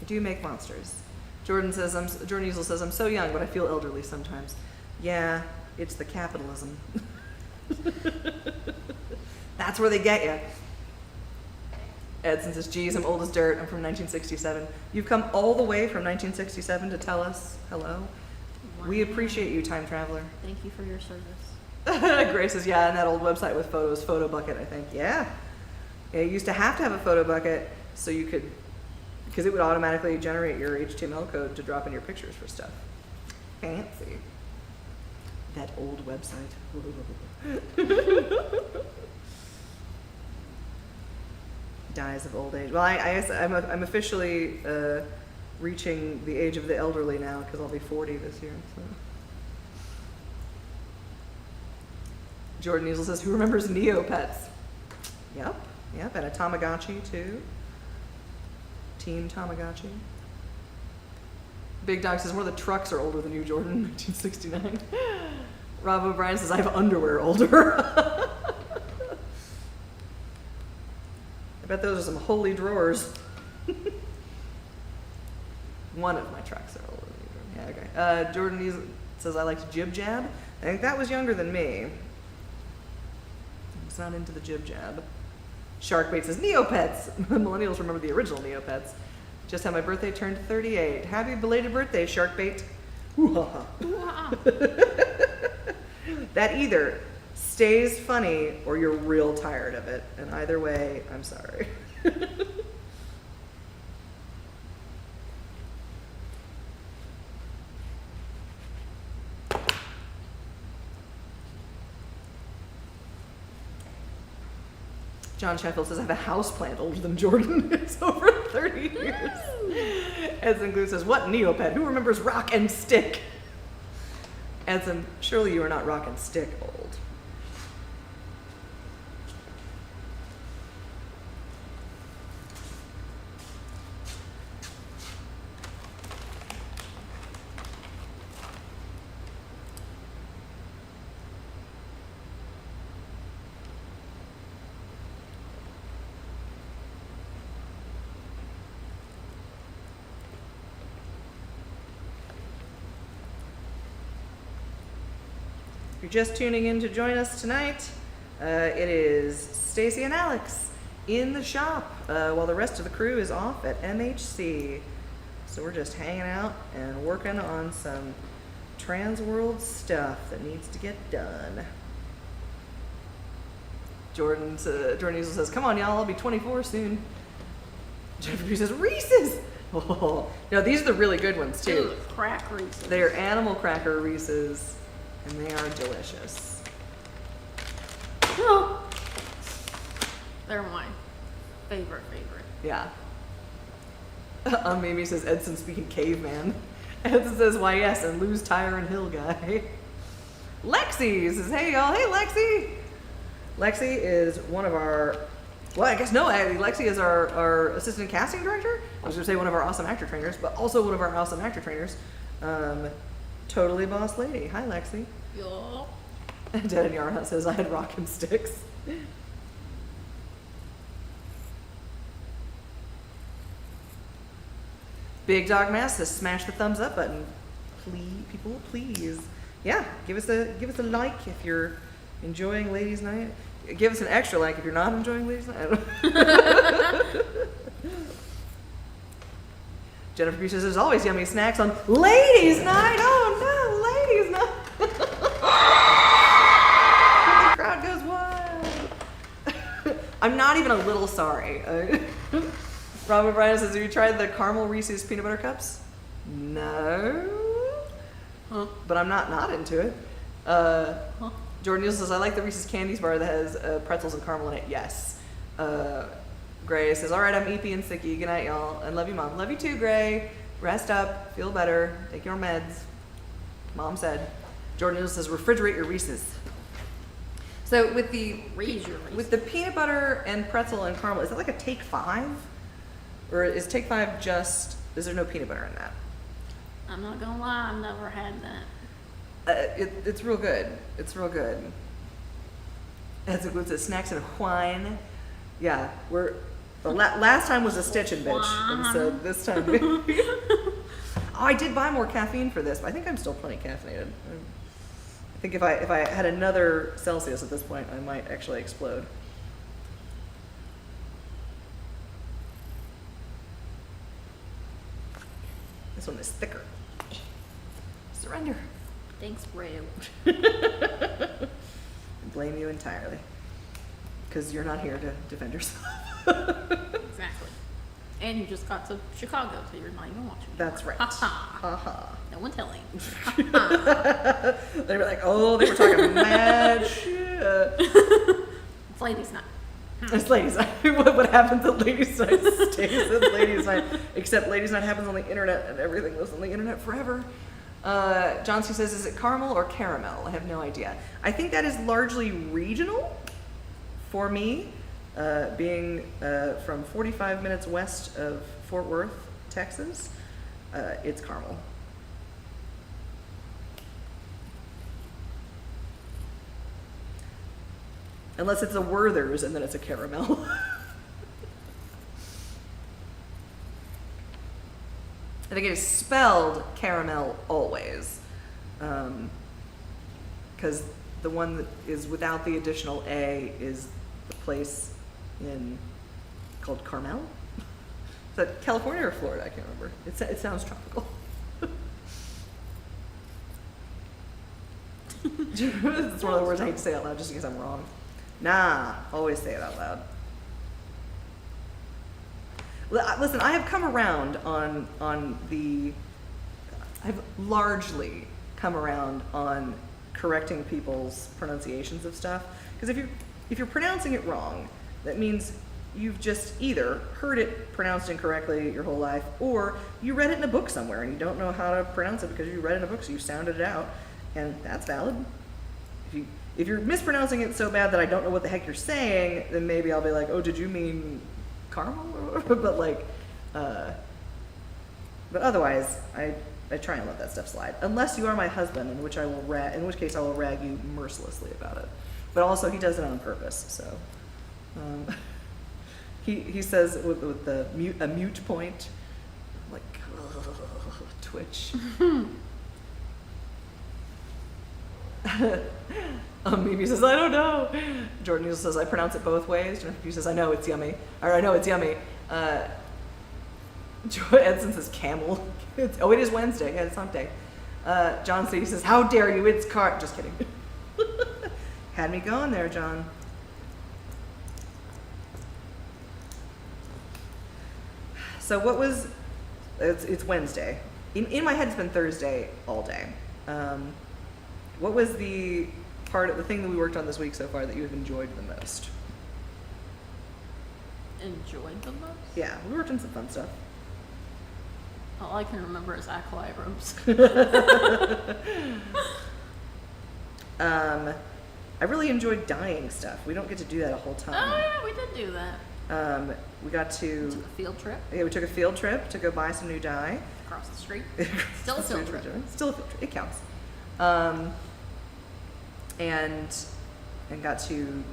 I do make monsters. Jordan Easel says, I'm so young, but I feel elderly sometimes. Yeah, it's the capitalism. That's where they get you. Edson says, geez, I'm old as dirt. I'm from 1967. You've come all the way from 1967 to tell us hello. Wow. We appreciate you, time traveler. Thank you for your service. Grace says, yeah, and that old website with photos, Photo Bucket, I think. Yeah. You used to have a photo bucket so you could, because it would automatically generate your HTML code to drop in your pictures for stuff. Fancy. That old website. Dies of old age. Well, I guess I'm officially reaching the age of the elderly now because I'll be 40 this year. So. Jordan Easel says, who remembers Neopets? Yep, and a Tamagotchi too. Team Tamagotchi. Big Dog says, more of the trucks are older than you, Jordan, 1969. Rob O'Brien says, I have underwear older. I bet those are some holy drawers. One of my trucks are older than you, Jordan. Yeah, okay. Jordan Easel says, I liked Jib Jab. I think that was younger than me. Not into the jib jab. Sharkbait says, Neopets. Millennials remember the original Neopets. Just had my birthday turned 38. Happy belated birthday, Sharkbait. Wow. That either stays funny or you're real tired of it. And either way, I'm sorry. John Sheffield says, I have a house plant older than Jordan. It's over 30 years. Edson Glue says, what Neopet? Who remembers Rock and Stick? Edson, surely you are not Rock and Stick old. If you're just tuning in to join us tonight, it is Stacy and Alex in the shop while the rest of the crew is off at MHC. So we're just hanging out and working on some trans world stuff that needs to get done. Jordan Easel says, come on y'all, I'll be 24 soon. Jeffrey says, Reese's! Oh, no, these are the really good ones too. Ooh, crack Reese's. They are animal cracker Reese's. And they are delicious. Oh. They're my favorite. Yeah. Mimi says, Edson speaking caveman. Edson says, why yes, and lose tire and hill guy. Lexi says, hey y'all, hey Lexi. Lexi is one of our, well, I guess no, Lexi is our assistant casting director. I was gonna say one of our awesome actor trainers, but also one of our awesome actor trainers. Totally boss lady. Hi, Lexi. Yo. And Dead Yarha says, I had rock and sticks. Big Dog Mass says, smash the thumbs up button. Please, people, please. Yeah, give us a like if you're enjoying Ladies Night. Give us an extra like if you're not enjoying Ladies Night. Jennifer B says, there's always yummy snacks on Ladies Night. Oh no, Ladies Night. The crowd goes wild. I'm not even a little sorry. Robert Bryan says, have you tried the caramel Reese's peanut butter cups? No. Huh. But I'm not into it. Jordan Nielsen says, I like the Reese's Candies bar that has pretzels and caramel in it. Yes. Gray says, all right, I'm EP and sicky. Good night, y'all. And love you, Mom. Love you too, Gray. Rest up. Feel better. Take your meds. Mom said. Jordan Nielsen says, refrigerate your Reese's. So with the peanut butter and pretzel and caramel, is that like a take 5? Or is take 5 just There's no peanut butter in that. I'm not gonna lie, I've never had that. It's real good. It's real good. It's a snacks and wine. Yeah, last time was a stitching bitch, and so this time. Oh, I did buy more caffeine for this, but I think I'm still plenty caffeinated. I think if I had another Celsius at this point, I might actually explode. This one is thicker. Surrender. Thanks, bro. I blame you entirely. Because you're not here to defend yourself. Exactly. And you just got to Chicago, so you're not even watching. That's right. Ha ha. Ha ha. No one telling. They were like, oh, they were talking mad shit. It's ladies' night. It's ladies' night. What happens at ladies' night stays at ladies' night. Except ladies' night happens on the internet, and everything was on the internet forever. John C. says, is it caramel or caramel? I have no idea. I think that is largely regional for me, being from 45 minutes west of Fort Worth, Texas. It's caramel. Unless it's a Werther's and then it's a caramel. I think it is spelled caramel always. Because the one that is without the additional A is the place called Carmel. Is that California or Florida? I can't remember. It sounds tropical. It's one of the words I hate to say out loud just in case I'm wrong. Nah, always say it out loud. Listen, I have come around I've largely come around on correcting people's pronunciations of stuff. Because if you're pronouncing it wrong, that means you've just either heard it pronounced incorrectly your whole life, or you read it in a book somewhere and you don't know how to pronounce it because you read it in a book, so you sounded it out, and that's valid. If you're mispronouncing it so bad that I don't know what the heck you're saying, then maybe I'll be like, oh, did you mean caramel? but otherwise, I try and let that stuff slide. Unless you are my husband, in which case I will rag you mercilessly about it. But also, he does it on purpose. So, he says with a mute point, like twitch. Mimi says, I don't know. Jordan says, I pronounce it both ways. Jennifer says, I know it's yummy. Or I know it's yummy. Edson says, camel. It is Wednesday. Yeah, it's hump day. John C. says, how dare you? It's just kidding. Had me going there, John. So it's Wednesday. In my head, it's been Thursday all day. What was the thing that we worked on this week so far that you have enjoyed the most? Enjoyed the most? Yeah, we worked on some fun stuff. All I can remember is acolyte ropes. I really enjoyed dyeing stuff. We don't get to do that a whole time. Oh yeah, we did do that. We got to... We took a field trip. Yeah, we took a field trip to go buy some new dye. Across the street. Still a field trip. Still a field trip. It counts. And got to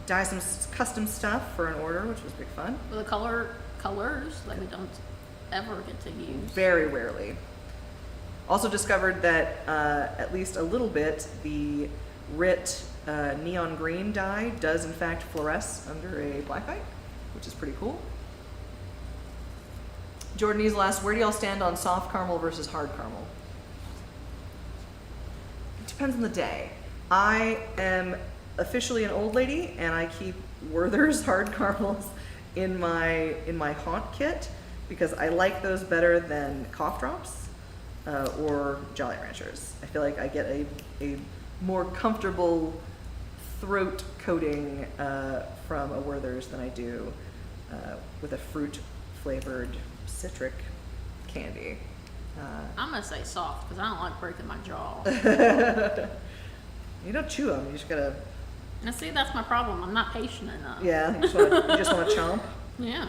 dye some custom stuff for an order, which was big fun. With the colors that we don't ever get to use. Very rarely. Also discovered that at least a little bit, the RIT neon green dye does in fact fluoresce under a black light, which is pretty cool. Jordan Easel asks, where do y'all stand on soft caramel versus hard caramel? It depends on the day. I am officially an old lady, and I keep Werther's hard caramels in my haunt kit because I like those better than cough drops or Jolly Ranchers. I feel like I get a more comfortable throat coating from a Werther's than I do with a fruit flavored citric candy. I'm gonna say soft because I don't like breaking my jaw. You don't chew them. You just gotta. Now see, that's my problem. I'm not patient enough. Yeah, you just want to chomp. Yeah.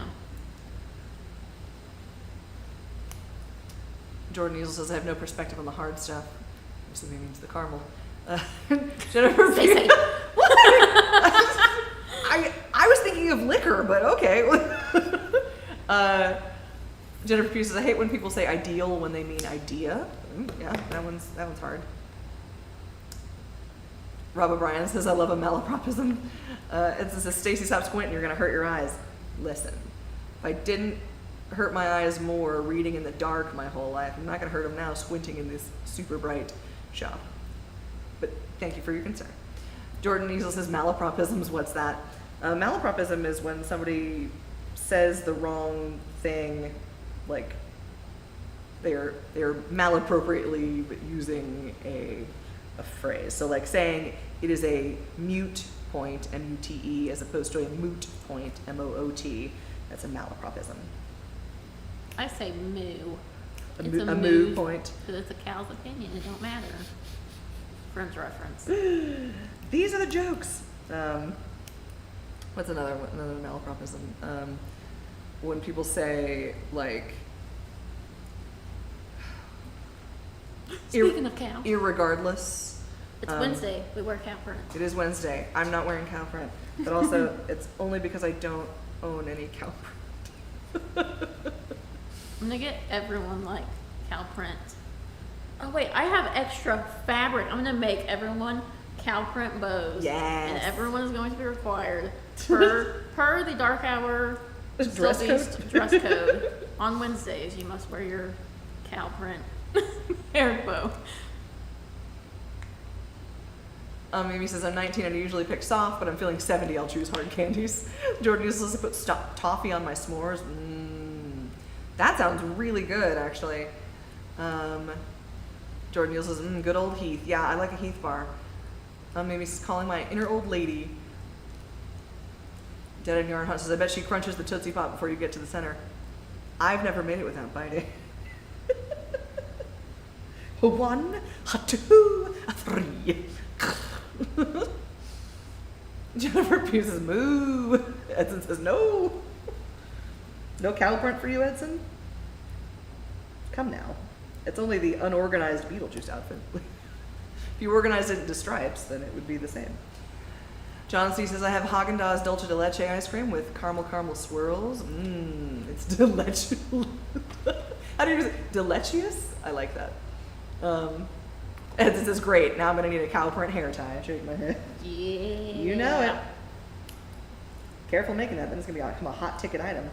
Jordan Easel says, I have no perspective on the hard stuff. I'm assuming he means the caramel. Jennifer Stacy. I was thinking of liquor, but okay. Jennifer Pugh says, I hate when people say ideal when they mean idea. Yeah, that one's hard. Rob O'Brien says, I love a malapropism. It says, Stacy, stop squinting, you're gonna hurt your eyes. Listen, if I didn't hurt my eyes more reading in the dark my whole life, I'm not gonna hurt them now squinting in this super bright shop. But thank you for your concern. Jordan Easel says, malapropisms, what's that? Malapropism is when somebody says the wrong thing, like they're malappropriately using a phrase. So like saying it is a mute point, M-U-T-E, as opposed to a moot point, M-O-O-T. That's a malapropism. I say moo. A It's moo moo point. Because it's a cow's opinion. It don't matter. Friends reference. These are the jokes. What's another malapropism? When people say like, Speaking of cows, irregardless. it's Wednesday. We wear cow print. It is Wednesday. I'm not wearing cow print, but also it's only because I don't own any cow print. I'm gonna get everyone like cow print. Oh wait, I have extra fabric. I'm gonna make everyone cow print bows. Yes. And everyone is going to be required per the dark hour Dress Southeast code. dress code. On Wednesdays, you must wear your cow print hair bow. Amy says, I'm 19 and I usually pick soft, but I'm feeling 70, I'll choose hard candies. Jordan uses to put toffee on my s'mores. That sounds really good, actually. Jordan Neal says, good old Heath. Yeah, I like a Heath bar. Maybe she's calling my inner old lady. Dead and Yarn Hunt says, I bet she crunches the Tootsie Pop before you get to the center. I've never made it without biting. A 1, a 2, a 3. Jennifer Pugh says, moo. Edson says, no. No cow print for you, Edson? Come now. It's only the unorganized Beetlejuice outfit. If you organized it into stripes, then it would be the same. John C. says, I have Haagen-Dazs Dulce de Leche ice cream with caramel swirls. It's delicious. How do you say delicious? I like that. Edson says, great, now I'm going to need a cow print hair tie. I shake my head. Yeah. You know it. Careful making that, then it's going to become a hot ticket item.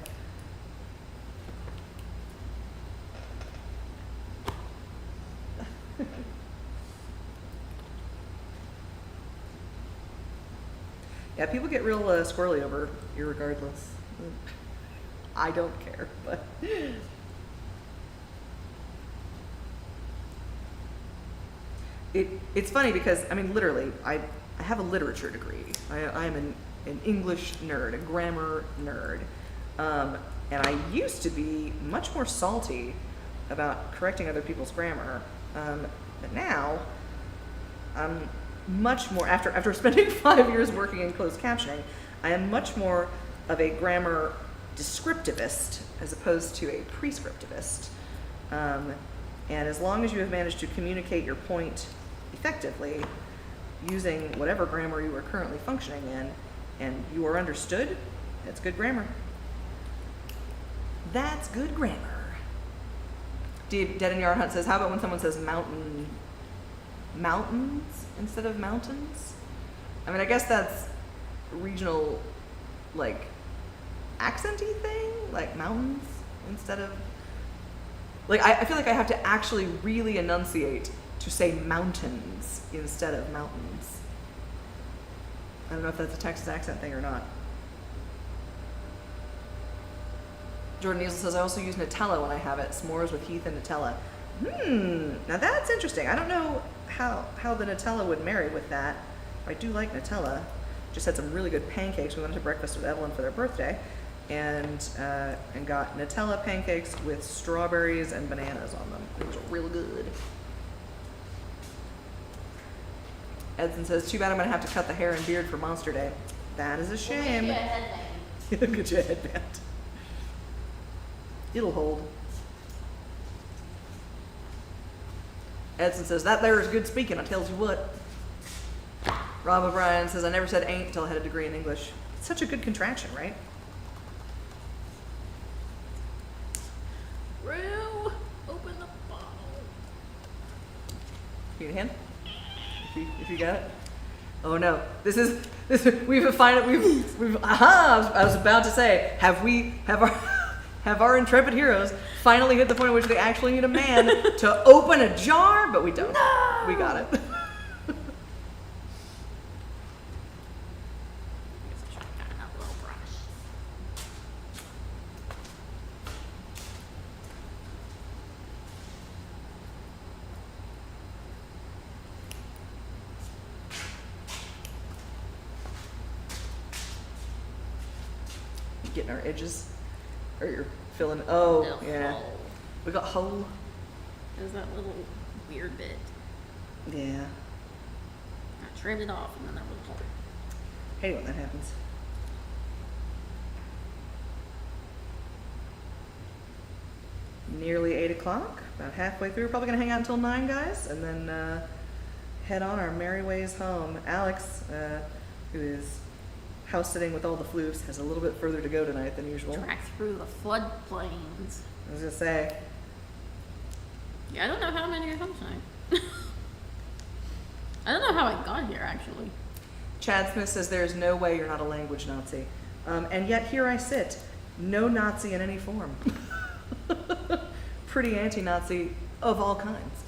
Yeah, people get real squirrely over irregardless. I don't care, but it's funny because, I mean, literally, I have a literature degree. I'm an English nerd, a grammar nerd. And I used to be much more salty about correcting other people's grammar. But now, I'm much more, after spending 5 years working in closed captioning, I am much more of a grammar descriptivist as opposed to a prescriptivist. And as long as you have managed to communicate your point effectively using whatever grammar you are currently functioning in, and you are understood, that's good grammar. That's good grammar. Dead and Yard Hunt says, how about when someone says mountains instead of mountains? I mean, I guess that's regional, like, accenty thing, like mountains instead of, like, I feel like I have to actually really enunciate to say mountains instead of mountains. I don't know if that's a Texas accent thing or not. Jordan Easel says, I also use Nutella when I have it. S'mores with Heath and Nutella. Now that's interesting. I don't know how the Nutella would marry with that. I do like Nutella. Just had some really good pancakes. We went to breakfast with Evelyn for their birthday, and got Nutella pancakes with strawberries and bananas on them. It was real good. Edson says, too bad I'm going to have to cut the hair and beard for Monster Day. That is a shame. We'll get you a headband. Look at your headband. It'll hold. Edson says, that there is good speaking, I tells you what. Rob O'Brien says, I never said ain't until I had a degree in English. It's such a good contraction, right? Rue, open the bottle. You need a hand? If you got it. Oh no, we've aha, I was about to say, have our intrepid heroes finally hit the point at which they actually need a man to open a jar, but we don't. No! We got it. I guess I should have gotten a little brush. Getting our edges, or you're filling. Oh Little yeah, hole. we got hole. There's that little weird bit. Yeah, I trimmed it off and then there was a hole. hate when that happens. Nearly 8 o'clock, about halfway through. We're probably gonna hang out until 9, guys, and then head on our merry ways home. Alex, who is house sitting with all the floofs, has a little bit further to go tonight than usual. Track through the floodplains. I was gonna say, Yeah, I don't know how many are home tonight. I don't know how I got here, actually. Chad Smith says there's no way you're not a language Nazi. And yet here I sit, no Nazi in any form. Pretty anti-Nazi of all kinds.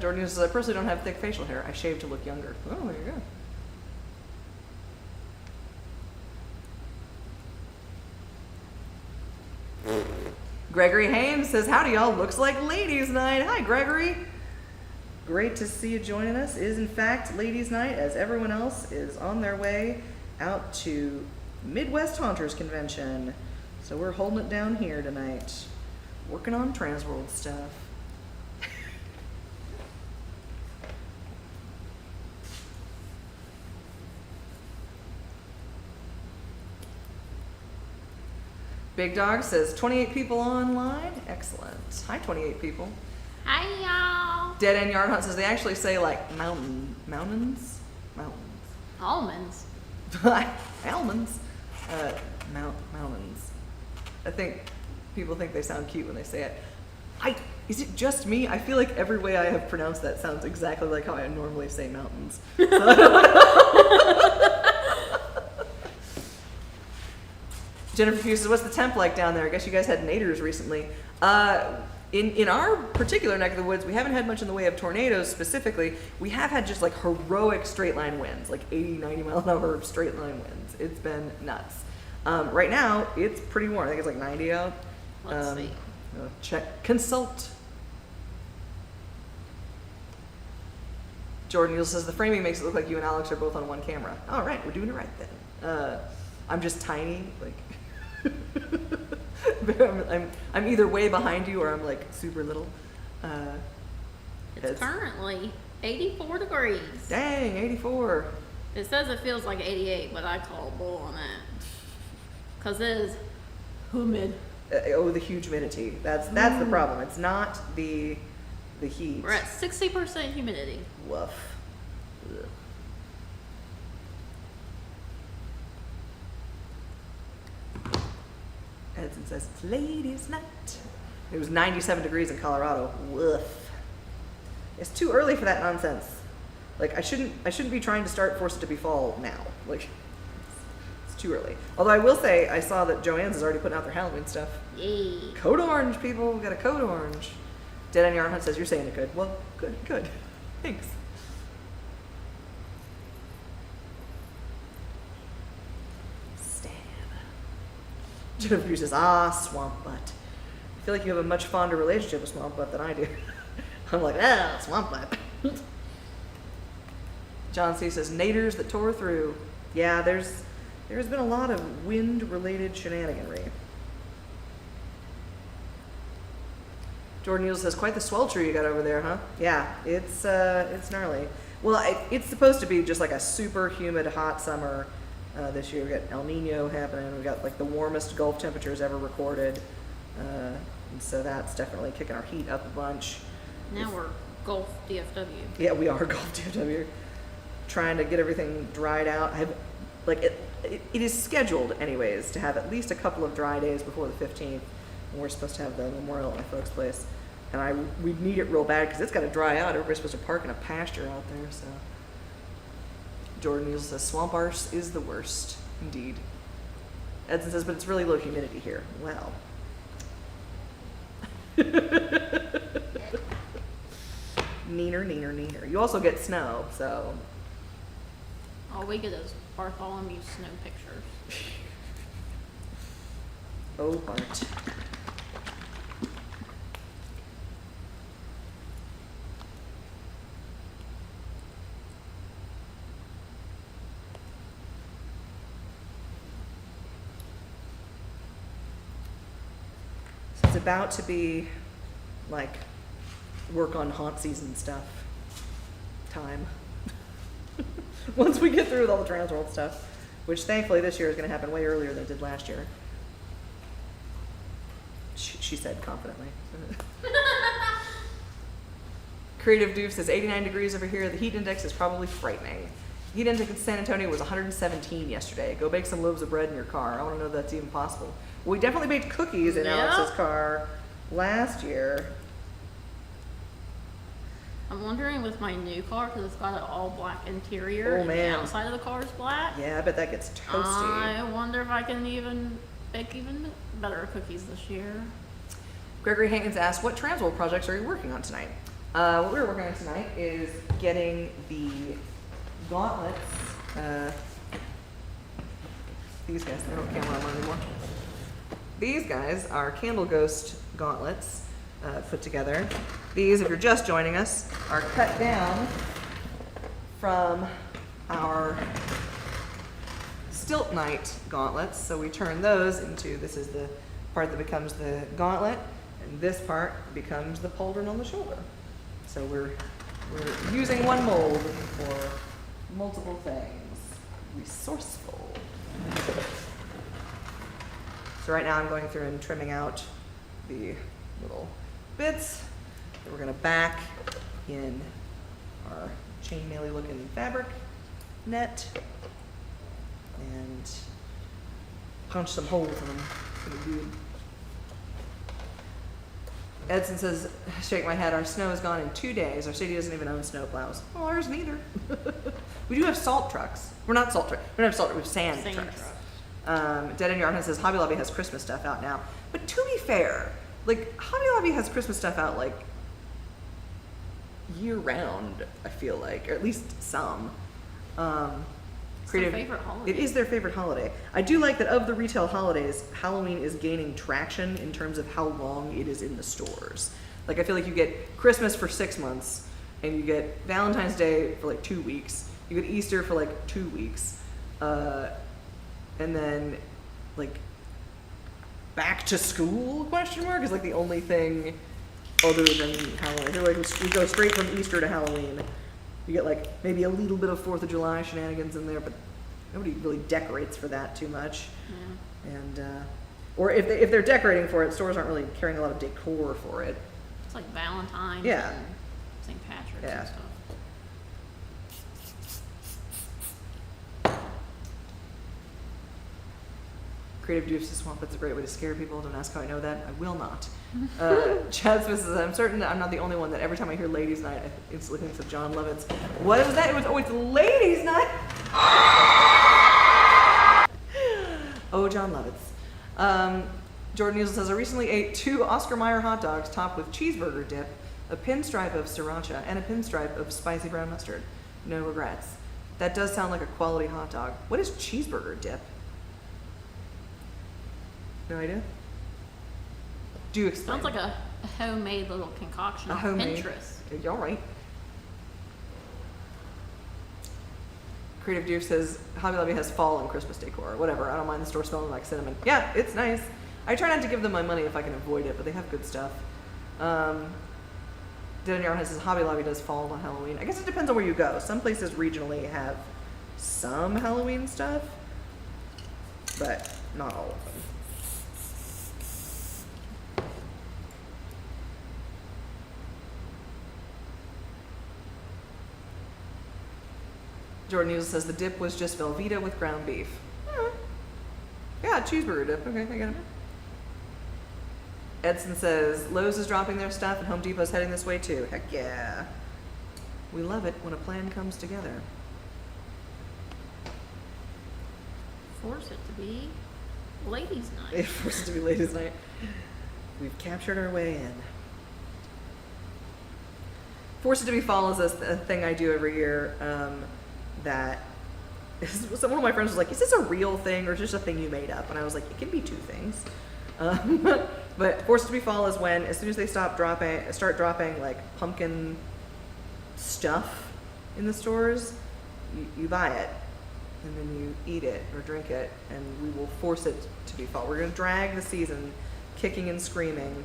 Jordan says, I personally don't have thick facial hair. I shave to look younger. Oh, there you go. Gregory Hames says, howdy y'all, looks like ladies night. Hi Gregory. Great to see you joining us. It is in fact ladies night, as everyone else is on their way out to Midwest Haunters Convention. So we're holding it down here tonight, working on Transworld stuff. Big Dog says 28 people online. Excellent. Hi, 28 people. Hi, y'all. Dead End Yard Hunt says they actually say like mountains. Almonds. Almonds. Mountains. I think people think they sound cute when they say it. Is it just me? I feel like every way I have pronounced that sounds exactly like how I normally say mountains. Jennifer Hughes says, what's the temp like down there? I guess you guys had naders recently. In our particular neck of the woods, we haven't had much in the way of tornadoes specifically. We have had just like heroic straight line winds, like 80, 90 mile an hour straight line winds. It's been nuts. Right now, it's pretty warm. I think it's like 90 out. Let's see. Consult. Jordan Neal says, the framing makes it look like you and Alex are both on one camera. All right, we're doing it right then. I'm just tiny, like, I'm either way behind you or I'm like super little. It's currently 84 degrees. Dang, 84. It says it feels like 88, but I call bull on that. Because it is humid. The humidity. That's the problem. It's not the heat. We're at 60% humidity. Woof. Ugh. Edson says, it's ladies' night. It was 97 degrees in Colorado. Woof. It's too early for that nonsense. Like, I shouldn't be trying to start Force It to Be Fall now. Like, it's too early. Although I will say, I saw that Joann's is already putting out their Halloween stuff. Yay. Code orange, people. We got a code orange. Dead End Yarn Hunt says, you're saying it good. Well, good. Thanks. Jennifer says, Swamp Butt. I feel like you have a much fonder relationship with Swamp Butt than I do. I'm like, Swamp Butt. John C. says, naders that tore through. Yeah, there's been a lot of wind-related shenaniganry. Jordan Neal says, quite the swelter you got over there, huh? Yeah, it's gnarly. Well, it's supposed to be just like a super humid, hot summer. This year we got El Nino happening. We got like the warmest Gulf temperatures ever recorded, and so that's definitely kicking our heat up a bunch. Now we're Gulf DFW. Yeah, we are Gulf DFW. Trying to get everything dried out. It is scheduled anyways to have at least a couple of dry days before the 15th. And we're supposed to have the memorial at my folks' place. And we need it real bad because it's got to dry out. Everybody's supposed to park in a pasture out there, so. Jordan Neal says, swamp arse is the worst, indeed. Edson says, but it's really low humidity here. Well. Neener. You also get snow, so. All we get is Bartholomew snow pictures. Oh, Bart. So it's about to be like work on haunt season stuff time. Once we get through with all the Transworld stuff, which thankfully this year is going to happen way earlier than it did last year. She said confidently. Creative Doof says 89 degrees over here. The heat index is probably frightening. Heat index in San Antonio was 117 yesterday. Go bake some loaves of bread in your car. I want to know if that's even possible. Well, we definitely baked cookies in Alex's car last year. I'm wondering with my new car, because it's got an all black interior and the outside of the car is black. Yeah, I bet that gets toasty. I wonder if I can bake even better cookies this year. Gregory Hankins asked, what Transworld projects are you working on tonight? What we're working on tonight is getting the gauntlets. These guys, they don't camera on anymore. These guys are Candle Ghost gauntlets put together. These, if you're just joining us, are cut down from our Stilt Knight gauntlets. So we turn those into, this is the part that becomes the gauntlet, and this part becomes the pauldron on the shoulder. So we're using one mold for multiple things. Resourceful. So right now I'm going through and trimming out the little bits that we're going to back in our chainmail-y looking fabric net and punch some holes in them. Pretty good. Edson says, shake my head, our snow is gone in 2 days. Our city doesn't even own snow plows. Well, ours neither. We do have salt trucks. We're not salt trucks. We don't have salt trucks, we have sand trucks. Dead in Yarn says, Hobby Lobby has Christmas stuff out now. But to be fair, like, Hobby Lobby has Christmas stuff out, like, year round, I feel like, or at least some. It's their favorite holiday. It is their favorite holiday. I do like that of the retail holidays, Halloween is gaining traction in terms of how long it is in the stores. Like, I feel like you get Christmas for 6 months, and you get Valentine's Day for like 2 weeks. You get Easter for like 2 weeks. And then, like, back to school, question mark, is like the only thing other than Halloween. I feel like we go straight from Easter to Halloween. You get like maybe a little bit of 4th of July shenanigans in there, but nobody really decorates for that too much. Yeah. And or if they're decorating for it, stores aren't really carrying a lot of decor for it. It's like Valentine's Yeah. and St. Patrick's Yeah. and stuff. Creative Juice to Swamp, it's a great way to scare people. Don't ask how I know that. I will not. Chad Smith says, I'm certain that I'm not the only one that every time I hear Ladies Night, I instantly think of John Lovitz. What was that? It was, oh, it's Ladies Night. Oh, John Lovitz. Jordan Neal says, I recently ate 2 Oscar Mayer hot dogs topped with cheeseburger dip, a pinstripe of sriracha, and a pinstripe of spicy brown mustard. No regrets. That does sound like a quality hot dog. What is cheeseburger dip? No idea? Do explain. Sounds like a homemade little concoction on Pinterest. You're right. Creative Doof says, Hobby Lobby has fall and Christmas decor. Whatever, I don't mind the store smelling like cinnamon. Yeah, it's nice. I try not to give them my money if I can avoid it, but they have good stuff. Dylan Yarn says, Hobby Lobby does fall on Halloween. I guess it depends on where you go. Some places regionally have some Halloween stuff, but not all of them. Jordan News says the dip was just Velveeta with ground beef. Yeah, cheeseburger dip. Okay, I get it. Edson says Lowe's is dropping their stuff and Home Depot's heading this way too. Heck yeah. We love it when a plan comes together. Force it to be ladies' night. It forced to be ladies' night. We've captured our way in. Force it to be fall is a thing I do every year. That one of my friends was like, "Is this a real thing or just a thing you made up?" And I was like, "It can be two things." But force it to be fall is when, as soon as they start dropping like pumpkin stuff in the stores, you buy it. And then you eat it or drink it, and we will force it to be fall. We're going to drag the season, kicking and screaming,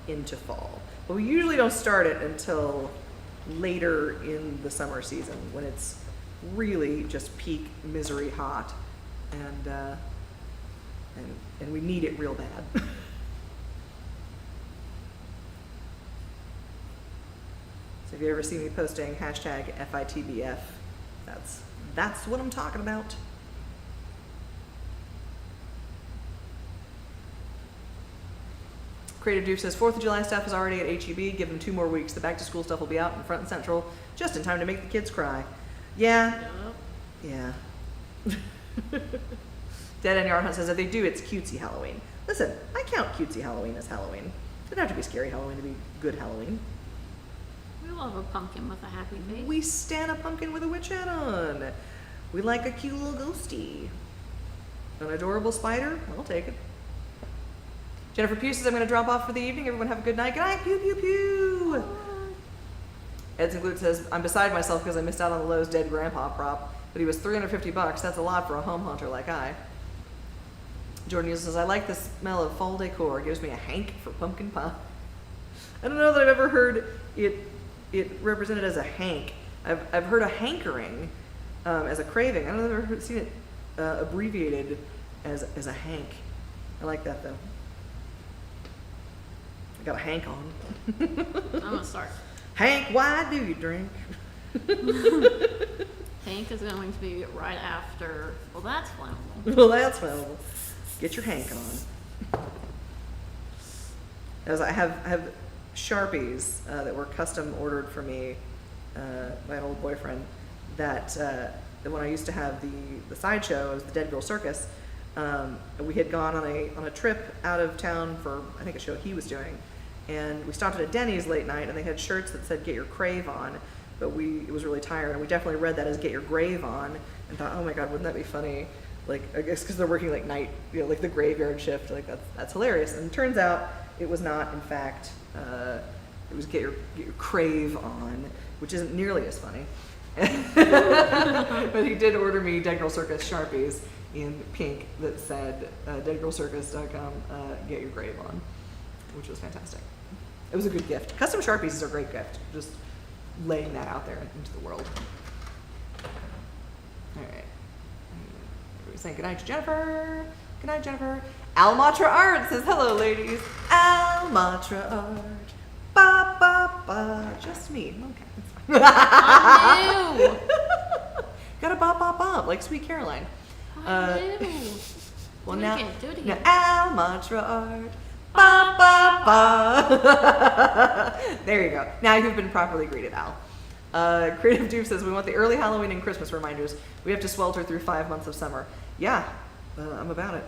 into fall. But we usually don't start it until later in the summer season, when it's really just peak misery hot, and we need it real bad. So if you ever see me posting hashtag FITBF, that's what I'm talking about. Creative Duke says 4th of July stuff is already at HEB. Give them 2 more weeks. The back to school stuff will be out in front and central just in time to make the kids cry. Yeah. Yeah. Dead End Yard Hunt says if they do, it's cutesy Halloween. Listen, I count cutesy Halloween as Halloween. It doesn't have to be scary Halloween to be good Halloween. We love a pumpkin with a happy face. We stand a pumpkin with a witch hat on. We like a cute little ghosty. An adorable spider? I'll take it. Jennifer Pugh says I'm going to drop off for the evening. Everyone have a good night. Good night. Pew, pew, pew. Edson Glute says I'm beside myself because I missed out on the Lowe's dead grandpa prop, but he was $350. That's a lot for a home hunter like I. Jordan says I like the smell of fall decor. It gives me a hank for pumpkin pie. I don't know that I've ever heard it represented as a hank. I've heard a hankering as a craving. I don't know if I've ever seen it abbreviated as a hank. I like that though. I got a hank on. I'm gonna start. Hank, why do you drink? Hank is going to be right after. Well, that's flammable. Well, that's flammable. Get your hank on. As I have Sharpies that were custom ordered for me by an old boyfriend. That when I used to have the sideshow, it was the Dead Girl Circus. We had gone on a trip out of town for I think a show he was doing, and we stopped at a Denny's late night, and they had shirts that said "Get Your Crave On," but it was really tired, and we definitely read that as "Get Your Grave On," and thought, oh my god, wouldn't that be funny? Like I guess because they're working like night, like the graveyard shift, like that's hilarious. And it turns out it was not, in fact, it was get your crave on, which isn't nearly as funny. But he did order me Dead Girl Circus Sharpies in pink that said deadgirlcircus.com, get your grave on, which was fantastic. It was a good gift. Custom Sharpies is a great gift, just laying that out there into the world. All right. Everybody's saying goodnight to Jennifer. Good night, Jennifer. Almatra Art says, hello, ladies. Almatra Art. Ba, ba, ba. Just me. Okay. I knew. Gotta bop, bop, bop, like Sweet Caroline. I knew. Well, Do it now, again, do it now again. Almatra Art. Ba, ba, ba. There you go. Now you've been properly greeted, Al. Creative Dupe says, we want the early Halloween and Christmas reminders. We have to swelter through 5 months of summer. Yeah, I'm about it.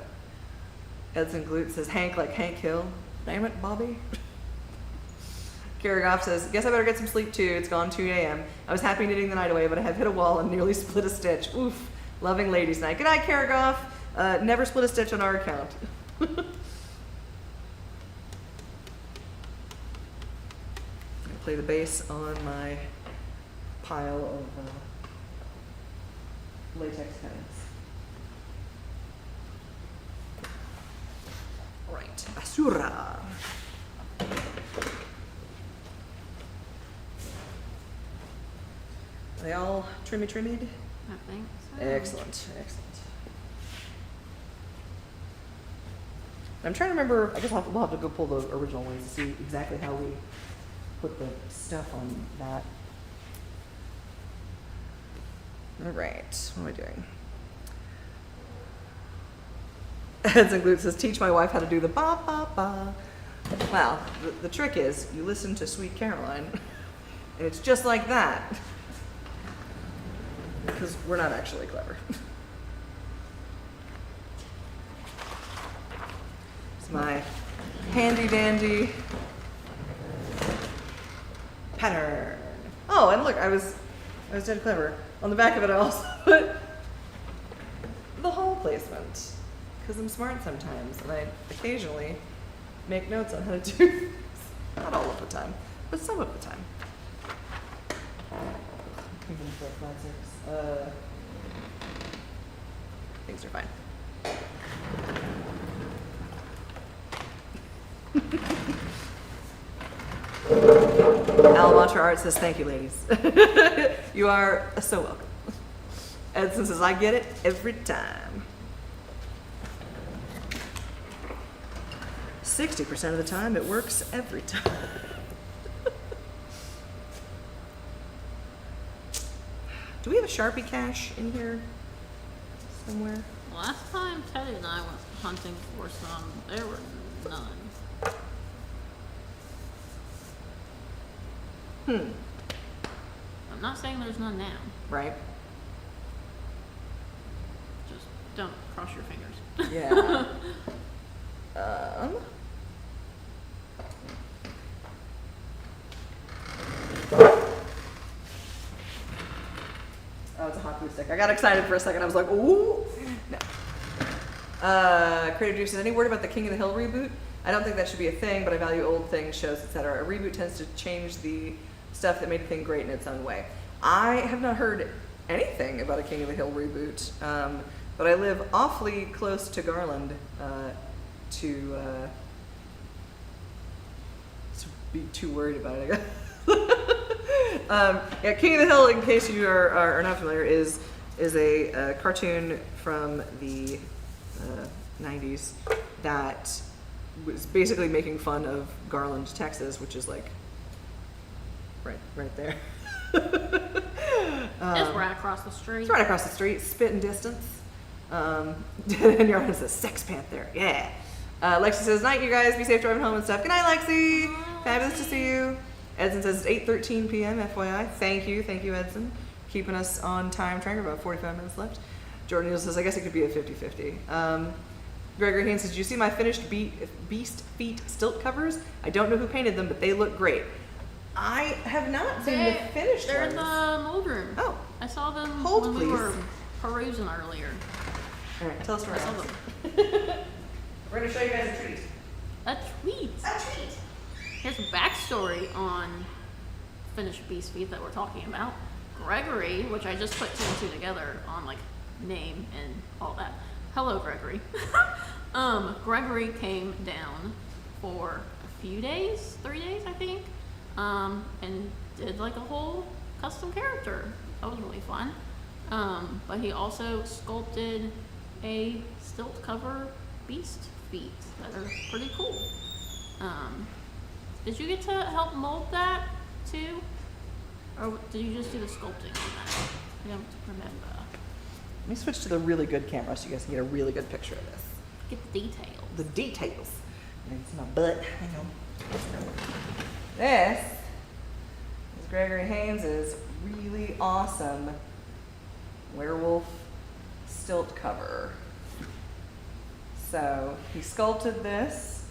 Edson Glute says, Hank like Hank Hill. Damn it, Bobby. Karagoff says, guess I better get some sleep too. It's gone 2 a.m. I was happy knitting the night away, but I have hit a wall and nearly split a stitch. Oof. Loving ladies' night. Good night, Karagoff. Never split a stitch on our account. I play the bass on my pile of latex cuttings. Right. Basura. Are they all trimmy? I think so. Excellent. I'm trying to remember, I guess we'll have to go pull the original ones to see exactly how we put the stuff on that. All right, what am I doing? Edson Glute says, teach my wife how to do the ba ba ba. Well, the trick is you listen to Sweet Caroline, and it's just like that. Because we're not actually clever. It's my handy dandy pattern. Oh, and look, I was dead clever. On the back of it, I also put the hole placement. Because I'm smart sometimes, and I occasionally make notes on how to do things. Not all of the time, but some of the time. Even for flat surface. Things are fine. Alamantra Art says, thank you, ladies. You are so welcome. Edson says, I get it every time. 60% of the time, it works every time. Do we have a Sharpie cache in here somewhere? Last time Teddy and I went hunting for some, there were none. I'm not saying there's none now. Right. Just don't cross your fingers. Yeah. Oh, it's a hot glue stick. I got excited for a second. I was like, ooh. No. Creative Juice says, any word about the King of the Hill reboot? I don't think that should be a thing, but I value old things, shows, etc. A reboot tends to change the stuff that made a thing great in its own way. I have not heard anything about a King of the Hill reboot, but I live awfully close to Garland to be too worried about it, I guess. Yeah, King of the Hill, in case you are not familiar, is a cartoon from the 90s that was basically making fun of Garland, Texas, which is like right there. It's right across the street. It's right across the street, spitting distance. And your honor says, Sex Panther, yeah. Lexi says, night, you guys, be safe driving home and stuff. Good night, Lexi. Fabulous to see you. Edson says, it's 8:13 p.m., FYI. Thank you, Edson. Keeping us on time tracker, about 45 minutes left. Jordan Neal says, I guess it could be a 50-50. Gregory Haynes says, did you see my finished Beast Feet stilt covers? I don't know who painted them, but they look great. I have not seen the finished They're ones. in the mold room. Oh. I saw them Hold, when please. we were perusing earlier. All right, tell us I where saw else. them. We're going to show you guys a treat. A tweet. A treat. Here's a backstory on finished Beast Feet that we're talking about. Gregory, which I just put two and two together on like name and all that. Hello, Gregory. Gregory came down for a few days, 3 days, I think, and did like a whole custom character. That was really fun. But he also sculpted a stilt cover Beast Feet that are pretty cool. Did you get to help mold that too? Or did you just do the sculpting on that? I don't remember. Let me switch to the really good camera so you guys can get a really good picture of this. Get the details. The details. It's my butt. Hang on. This is Gregory Haynes' really awesome werewolf stilt cover. So he sculpted this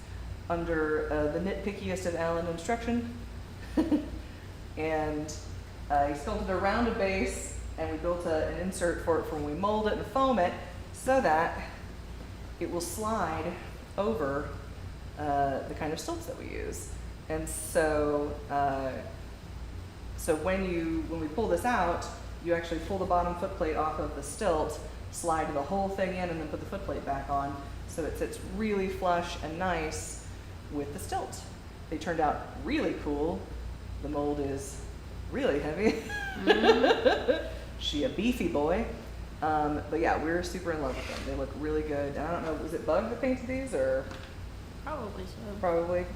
under the nitpickiest of Allen instruction. And he sculpted around a base, and we built an insert for it for when we mold it and foam it so that it will slide over the kind of stilts that we use. And so when we pull this out, you actually pull the bottom foot plate off of the stilt, slide the whole thing in, and then put the foot plate back on so it sits really flush and nice with the stilt. They turned out really cool. The mold is really heavy. Mm-hmm. She a beefy boy. But yeah, we're super in love with them. They look really good. And I don't know, was it Bug that painted these or? Probably so. Probably.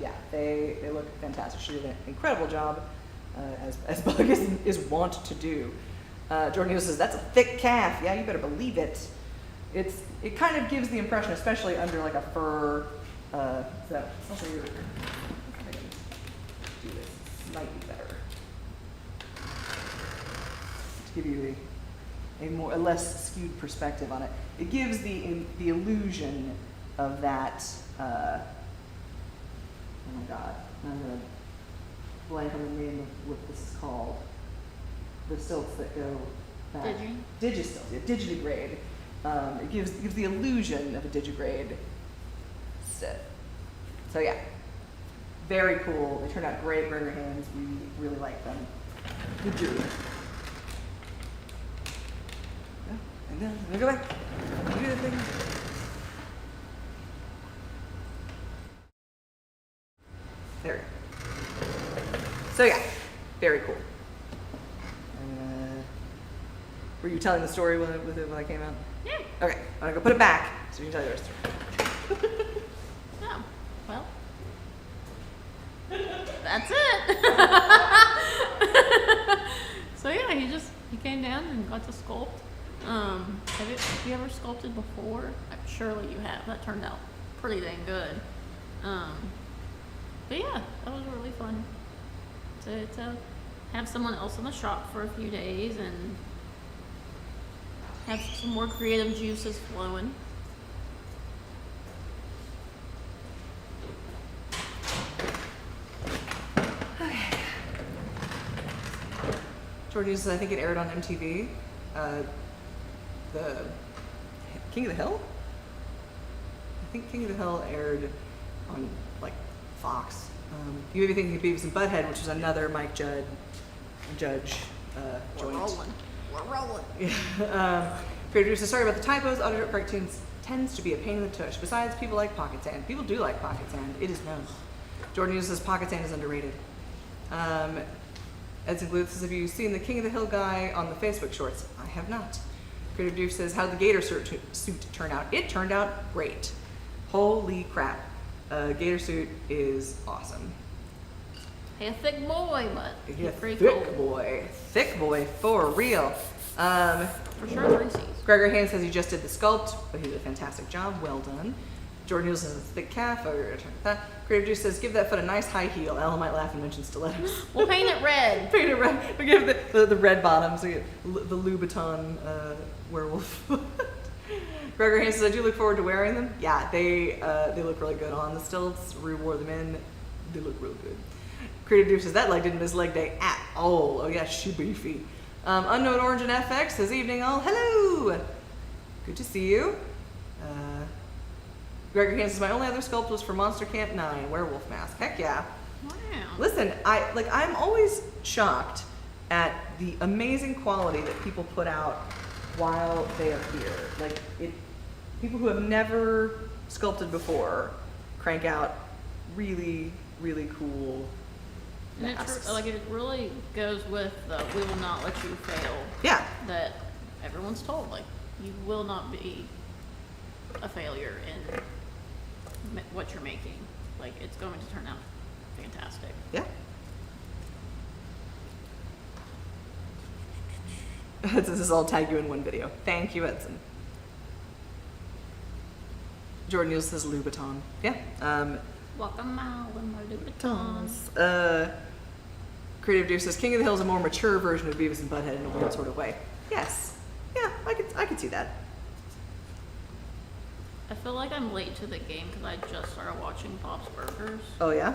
Yeah, they look fantastic. She did an incredible job, as Bug is wont to do. Jordan Neal says, that's a thick calf. Yeah, you better believe it. It kind of gives the impression, especially under like a fur, I'll show you. I can do this slightly better. To give you a less skewed perspective on it. It gives the illusion of that, oh my God, I'm gonna blank on the name of what this is called. The stilts that go back. Digistilts, yeah, digidegrade. It gives the illusion of a digigrade sit. So yeah, very cool. They turned out great, Gregor hands. We really like them. Good job. Yeah, and then let me go back. Do the thing. There we go. So yeah, very cool. Were you telling the story when I came out? Yeah. Okay, I'm gonna go put it back so you can tell the rest of it. Oh, well, that's it. So yeah, he came down and got to sculpt. Have you ever sculpted before? Surely you have. That turned out pretty dang good. But yeah, that was really fun to have someone else in the shop for a few days and have some more creative juices flowing. Jordan says, I think it aired on MTV. The King of the Hill? I think King of the Hill aired on like Fox. You may be thinking of Beavis and Butthead, which is another Mike Judge joint. We're rolling. Creator says, sorry about the typos. Autocorrect cartoons tends to be a pain in the tush. Besides, people like pocket sand. People do like pocket sand. It is known. Jordan says pocket sand is underrated. Edson Bluth says, have you seen the King of the Hill guy on the Facebook shorts? I have not. Creative Doof says, how did the gator suit turn out? It turned out great. Holy crap. Gator suit is awesome. Hey, a thick boy, but Yeah, pretty thick cool. boy. Thick boy for real. For sure, 3 C's. Gregor Haynes says he just did the sculpt, but he did a fantastic job. Well done. Jordan Neal says thick calf. I return that. Creative Juice says give that foot a nice high heel. Ella might laugh and mention stilettos. We'll paint it red. Paint it red. We give the red bottoms. So you get the Louboutin werewolf foot. Gregor Haynes says I do look forward to wearing them. Yeah, they look really good on the stilts. Rue wore them in. They look real good. Creative Dude says that leg didn't miss leg day at all. Oh yeah, she beefy. Unknown Orange and FX says evening all. Hello. Good to see you. Gregor Haynes says my only other sculpt was for Monster Camp 9 werewolf mask. Heck yeah. Wow. Listen, I'm always shocked at the amazing quality that people put out while they appear. Like people who have never sculpted before crank out really, really cool masks. It really goes with the we will not let you fail. Yeah. That everyone's told. Like, you will not be a failure in what you're making. Like, it's going to turn out fantastic. Yeah. This is all tag you in one video. Thank you, Edson. Jordan Neal says Louboutin. Yeah. Walk a mile in my Louboutins. Creative Dude says King of the Hill is a more mature version of Beavis and Butthead in a weird sort of way. Yes. Yeah, I could see that. I feel like I'm late to the game because I just started watching Bob's Burgers. Oh yeah?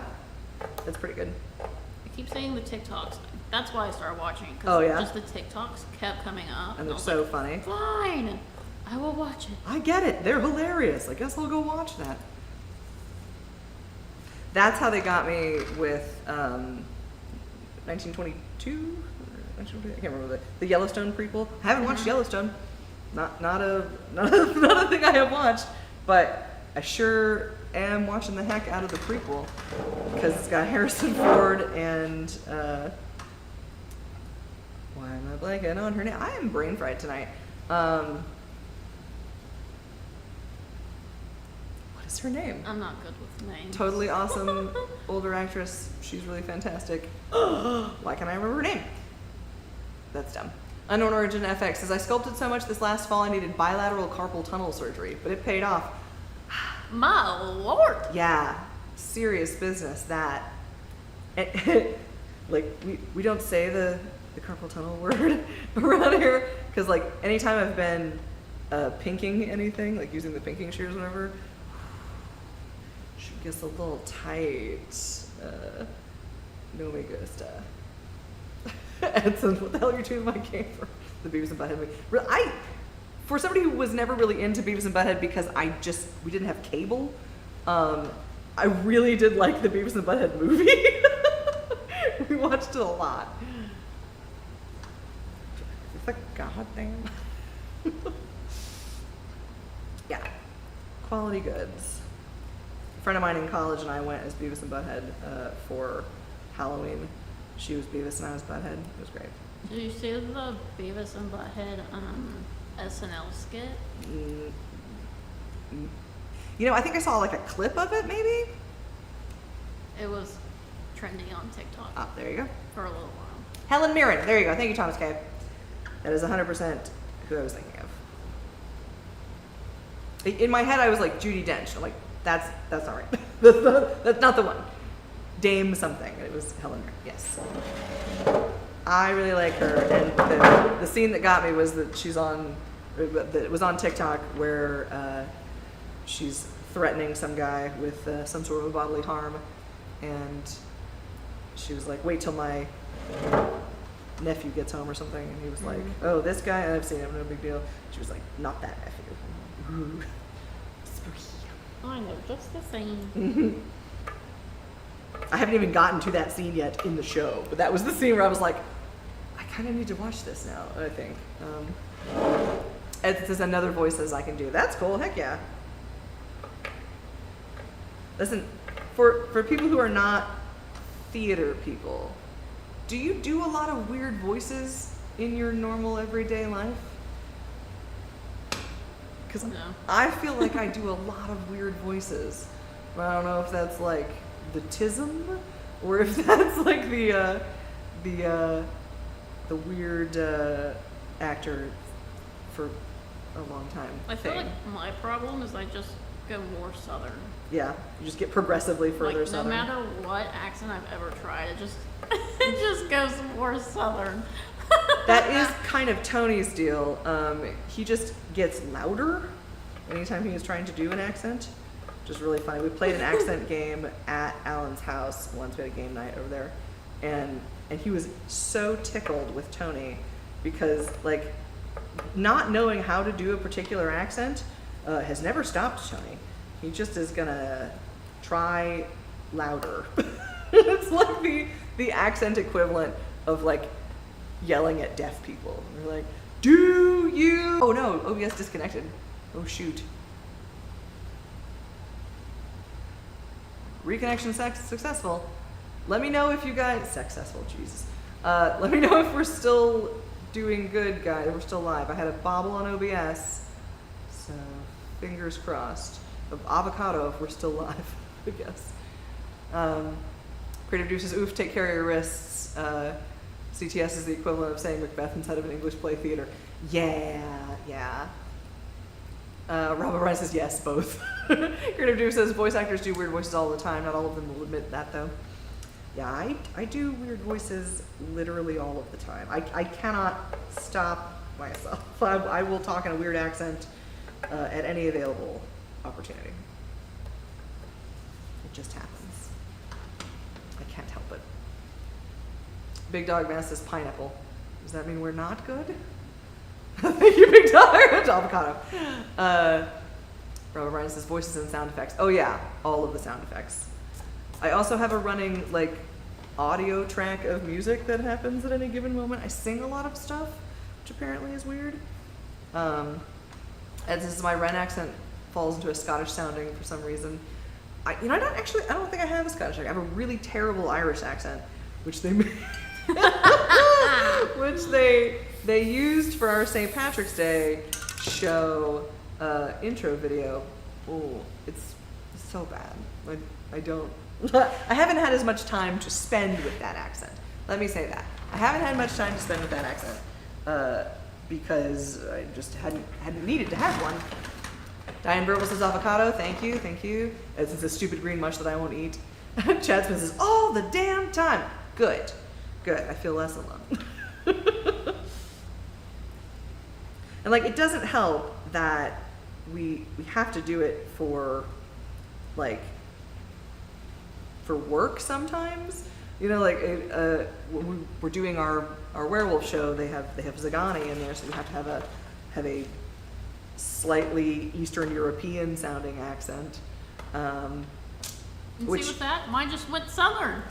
That's pretty good. I keep saying the TikToks. That's why I started watching. Oh yeah? Just the TikToks kept coming up. And they're so like, funny. Fine. I will watch it. I get it. They're hilarious. I guess I'll go watch that. That's how they got me with 1922? I can't remember the Yellowstone prequel. I haven't watched Yellowstone. Not a thing I have watched, but I sure am watching the heck out of the prequel because it's got Harrison Ford and why am I blanking on her name? I am brain fried tonight. What is her name? I'm not good with names. Totally awesome older actress. She's really fantastic. Why can't I remember her name? That's dumb. Unknown Origin FX says, I sculpted so much this last fall I needed bilateral carpal tunnel surgery, but it paid off. My lord. Yeah, serious business, that. Like, we don't say the carpal tunnel word around here, because, like, anytime I've been pinking anything, like using the pinking shears or whatever, she gets a little tight. No me gusta. Edson, what the hell are you doing my game for? The Beavis and Butthead movie. For somebody who was never really into Beavis and Butthead because we didn't have cable, I really did like the Beavis and Butthead movie. We watched it a lot. It's like, goddamn. Yeah. Quality goods. A friend of mine in college and I went as Beavis and Butthead for Halloween. She was Beavis and I was Butthead. It was great. Did you see the Beavis and Butthead SNL skit? You know, I think I saw like a clip of it, maybe? It was trending on TikTok Oh, there you go. for a little while. Helen Mirren. There you go. Thank you, Thomas K. That is 100% who I was thinking of. In my head, I was like Judi Dench. I'm like, that's not right. That's not the one. Dame something. It was Helen Mirren. Yes. I really like her. And the scene that got me was that it was on TikTok where she's threatening some guy with some sort of a bodily harm. And she was like, wait till my nephew gets home or something. And he was like, oh, this guy? And I've seen him, no big deal. She was like, not that nephew. Ooh. I know, just the same. I haven't even gotten to that scene yet in the show, but that was the scene where I was like, I kind of need to watch this now, I think. There's another voices I can do. That's cool, heck yeah. Listen, for people who are not theater people, do you do a lot of weird voices in your normal everyday life? Because No. I feel like I do a lot of weird voices. But I don't know if that's like the tism, or if that's like the weird actor for a long time I feel thing. like my problem is I just go more southern. Yeah, you just get progressively further Like, southern. no matter what accent I've ever tried, it just goes more southern. That is kind of Tony's deal. He just gets louder anytime he is trying to do an accent, which is really funny. We played an accent game at Alan's house once. We had a game night over there, and he was so tickled with Tony because, like, not knowing how to do a particular accent has never stopped Tony. He just is gonna try louder. It's like the accent equivalent of like yelling at deaf people. We're like, do you? Oh no, OBS disconnected. Oh shoot. Reconnection successful. Let me know if you guys, successful, Jesus. Let me know if we're still doing good, guys. If we're still live. I had a bobble on OBS, so fingers crossed. Of avocado, if we're still live, I guess. Creative Juices, oof, take care of your wrists. CTS is the equivalent of saying Macbeth instead of an English play theater. Yeah. Robert Ryan says yes, both. Creative Juice says voice actors do weird voices all the time. Not all of them will admit that though. Yeah, I do weird voices literally all of the time. I cannot stop myself. I will talk in a weird accent at any available opportunity. It just happens. I can't help it. Big Dog Man says pineapple. Does that mean we're not good? Thank you, Big Dog. Avocado. Robert Ryan says voices and sound effects. Oh yeah, all of the sound effects. I also have a running like audio track of music that happens at any given moment. I sing a lot of stuff, which apparently is weird. And since my Ren accent falls into a Scottish sounding for some reason, I don't think I have a Scottish accent. I have a really terrible Irish accent, which they they used for our St. Patrick's Day show intro video. Oh, it's so bad. I haven't had as much time to spend with that accent. Let me say that. I haven't had much time to spend with that accent. because I just hadn't needed to have one. Diane Burble says avocado, thank you. This is a stupid green mush that I won't eat. Chad Smith says, all the damn time. Good, I feel less alone. And like, it doesn't help that we have to do it for work sometimes. You know, like when we're doing our werewolf show, they have Zagani in there, so we have to have a slightly Eastern European sounding accent. And see with that, mine just went Southern.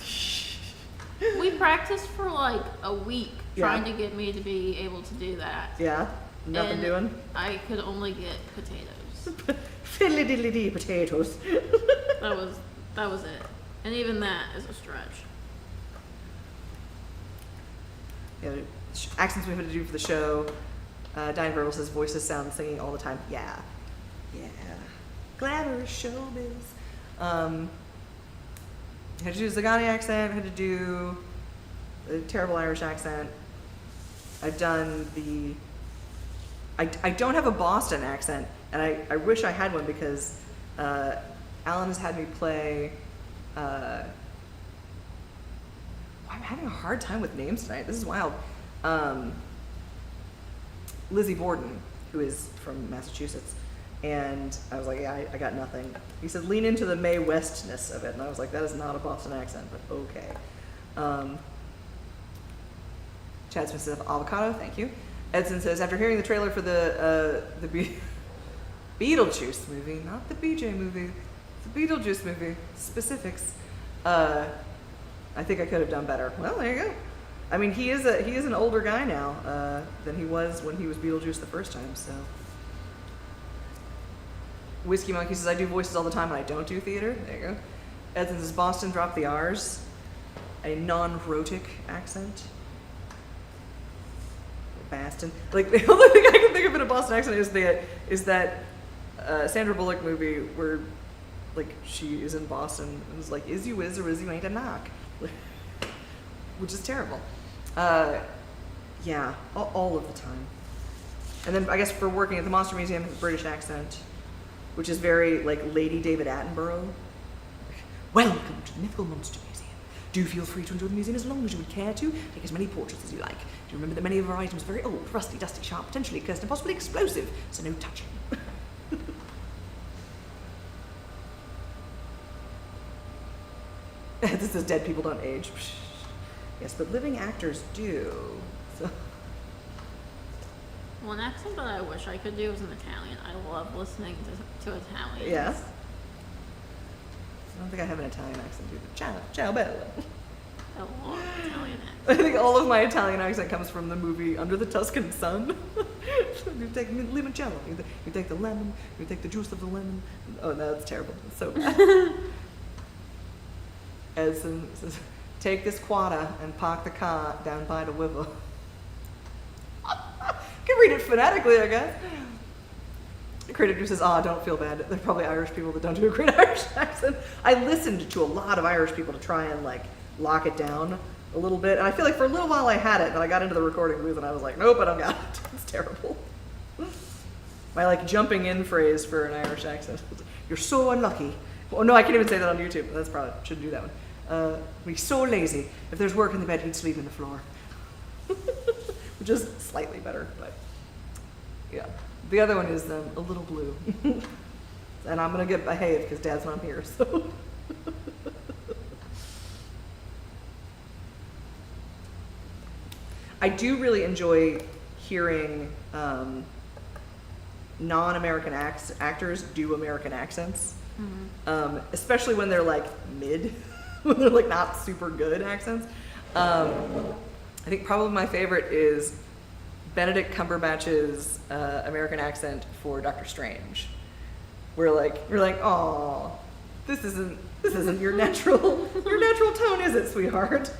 We practiced for like a week trying to get me to be able to do that. Yeah, nothing doing. I could only get potatoes. Fiddly diddly dee potatoes. That was it. And even that is a stretch. Yeah, accents we had to do for the show. Diane Verbal says voices sound singing all the time. Yeah. Glamorous showbiz. Had to do the Zagani accent, had to do a terrible Irish accent. I've done I don't have a Boston accent, and I wish I had one because Alan has had me play, I'm having a hard time with names tonight. This is wild. Lizzie Borden, who is from Massachusetts. And I was like, yeah, I got nothing. He said, lean into the Mae Westness of it. And I was like, that is not a Boston accent, but okay. Chad Smith says, avocado, thank you. Edson says, after hearing the trailer for the Beetlejuice movie, not the BJ movie, the Beetlejuice movie, specifics, I think I could have done better. Well, there you go. I mean, he is an older guy now than he was when he was Beetlejuice the first time, so. Whiskey Monkey says, I do voices all the time and I don't do theater. There you go. Edson says, Boston, drop the R's. A non-rhotic accent. Baston. Like, the only thing I can think of in a Boston accent is that Sandra Bullock movie where, like, she is in Boston and is like, is you is or is you ain't a knock? Which is terrible. Yeah, all of the time. And then I guess for working at the Monster Museum, the British accent, which is very like Lady David Attenborough. Welcome to the Mythical Monster Museum. Do feel free to enjoy the museum as long as you would care to. Take as many portraits as you like. Do remember that many of our items are very old, rusty, dusty, sharp, potentially cursed, and possibly explosive, so no touching. This says dead people don't age. Yes, but living actors do. So. One accent that I wish I could do is an Italian. I love listening to Italians. Yeah. I don't think I have an Italian accent either. Ciao bella. I love Italian accent. I think all of my Italian accent comes from the movie Under the Tuscan Sun. You take limoncello. You take the lemon. You take the juice of the lemon. Oh no, that's terrible. It's so bad. Edson says, take this quata and park the car down by the river. You can read it phonetically, I guess. The critic who says, don't feel bad. They're probably Irish people that don't do a great Irish accent. I listened to a lot of Irish people to try and like lock it down a little bit. And I feel like for a little while I had it, but I got into the recording booth and I was like, nope, I don't got it. It's terrible. My like jumping in phrase for an Irish accent. You're so unlucky. Well, no, I can't even say that on YouTube. That's probably, shouldn't do that one. He's so lazy. If there's work in the bed, he'd sleep on the floor. Which is slightly better, but yeah. The other one is a little blue. And I'm going to get behaved because Dad's not here, so. I do really enjoy hearing non-American actors do American accents, especially when they're like mid, when they're like not super good accents. I think probably my favorite is Benedict Cumberbatch's American accent for Doctor Strange. We're like, oh, this isn't your natural tone, is it, sweetheart?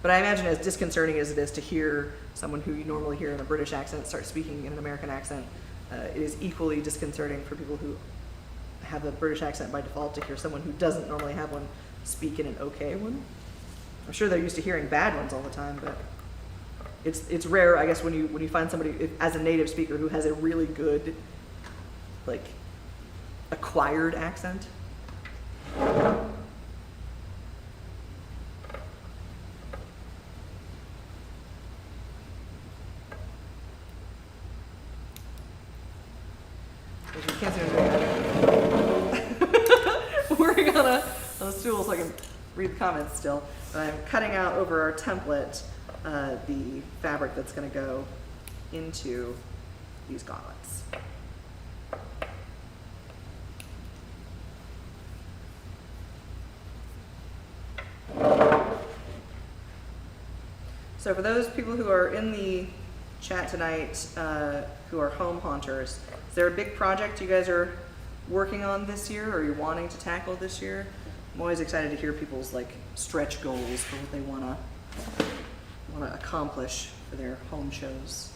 But I imagine as disconcerting as it is to hear someone who you normally hear in a British accent start speaking in an American accent, it is equally disconcerting for people who have a British accent by default to hear someone who doesn't normally have one speak in an okay one. I'm sure they're used to hearing bad ones all the time, but it's rare, I guess, when you find somebody as a native speaker who has a really good, like, acquired accent. You can't see what I'm doing. Working on a stool so I can read the comments still. But I'm cutting out over our template the fabric that's going to go into these gauntlets. So for those people who are in the chat tonight who are home haunters, is there a big project you guys are working on this year or you're wanting to tackle this year? I'm always excited to hear people's like stretch goals for what they want to accomplish for their home shows.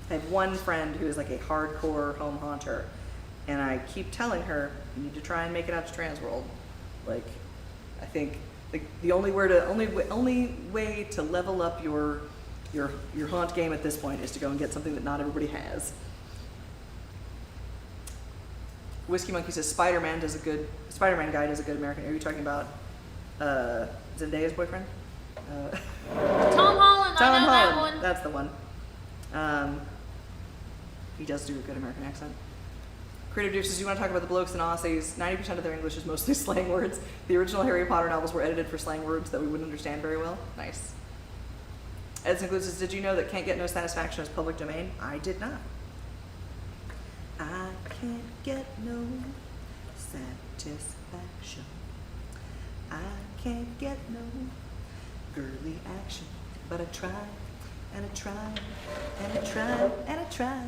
I have one friend who is like a hardcore home haunter, and I keep telling her, you need to try and make it out to Transworld. Like, I think the only way to level up your haunt game at this point is to go and get something that not everybody has. Whiskey Monkey says Spider-Man guy does a good American. Are you talking about Zendaya's boyfriend? Tom Holland. I know that one. That's the one. He does do a good American accent. Creative Duke says, you want to talk about the blokes and Aussies? 90% of their English is mostly slang words. The original Harry Potter novels were edited for slang words that we wouldn't understand very well. Nice. Edson Glue says, did you know that Can't Get No Satisfaction is public domain? I did not. I can't get no satisfaction. I can't get no girly action. But I try, and I try, and I try, and I try.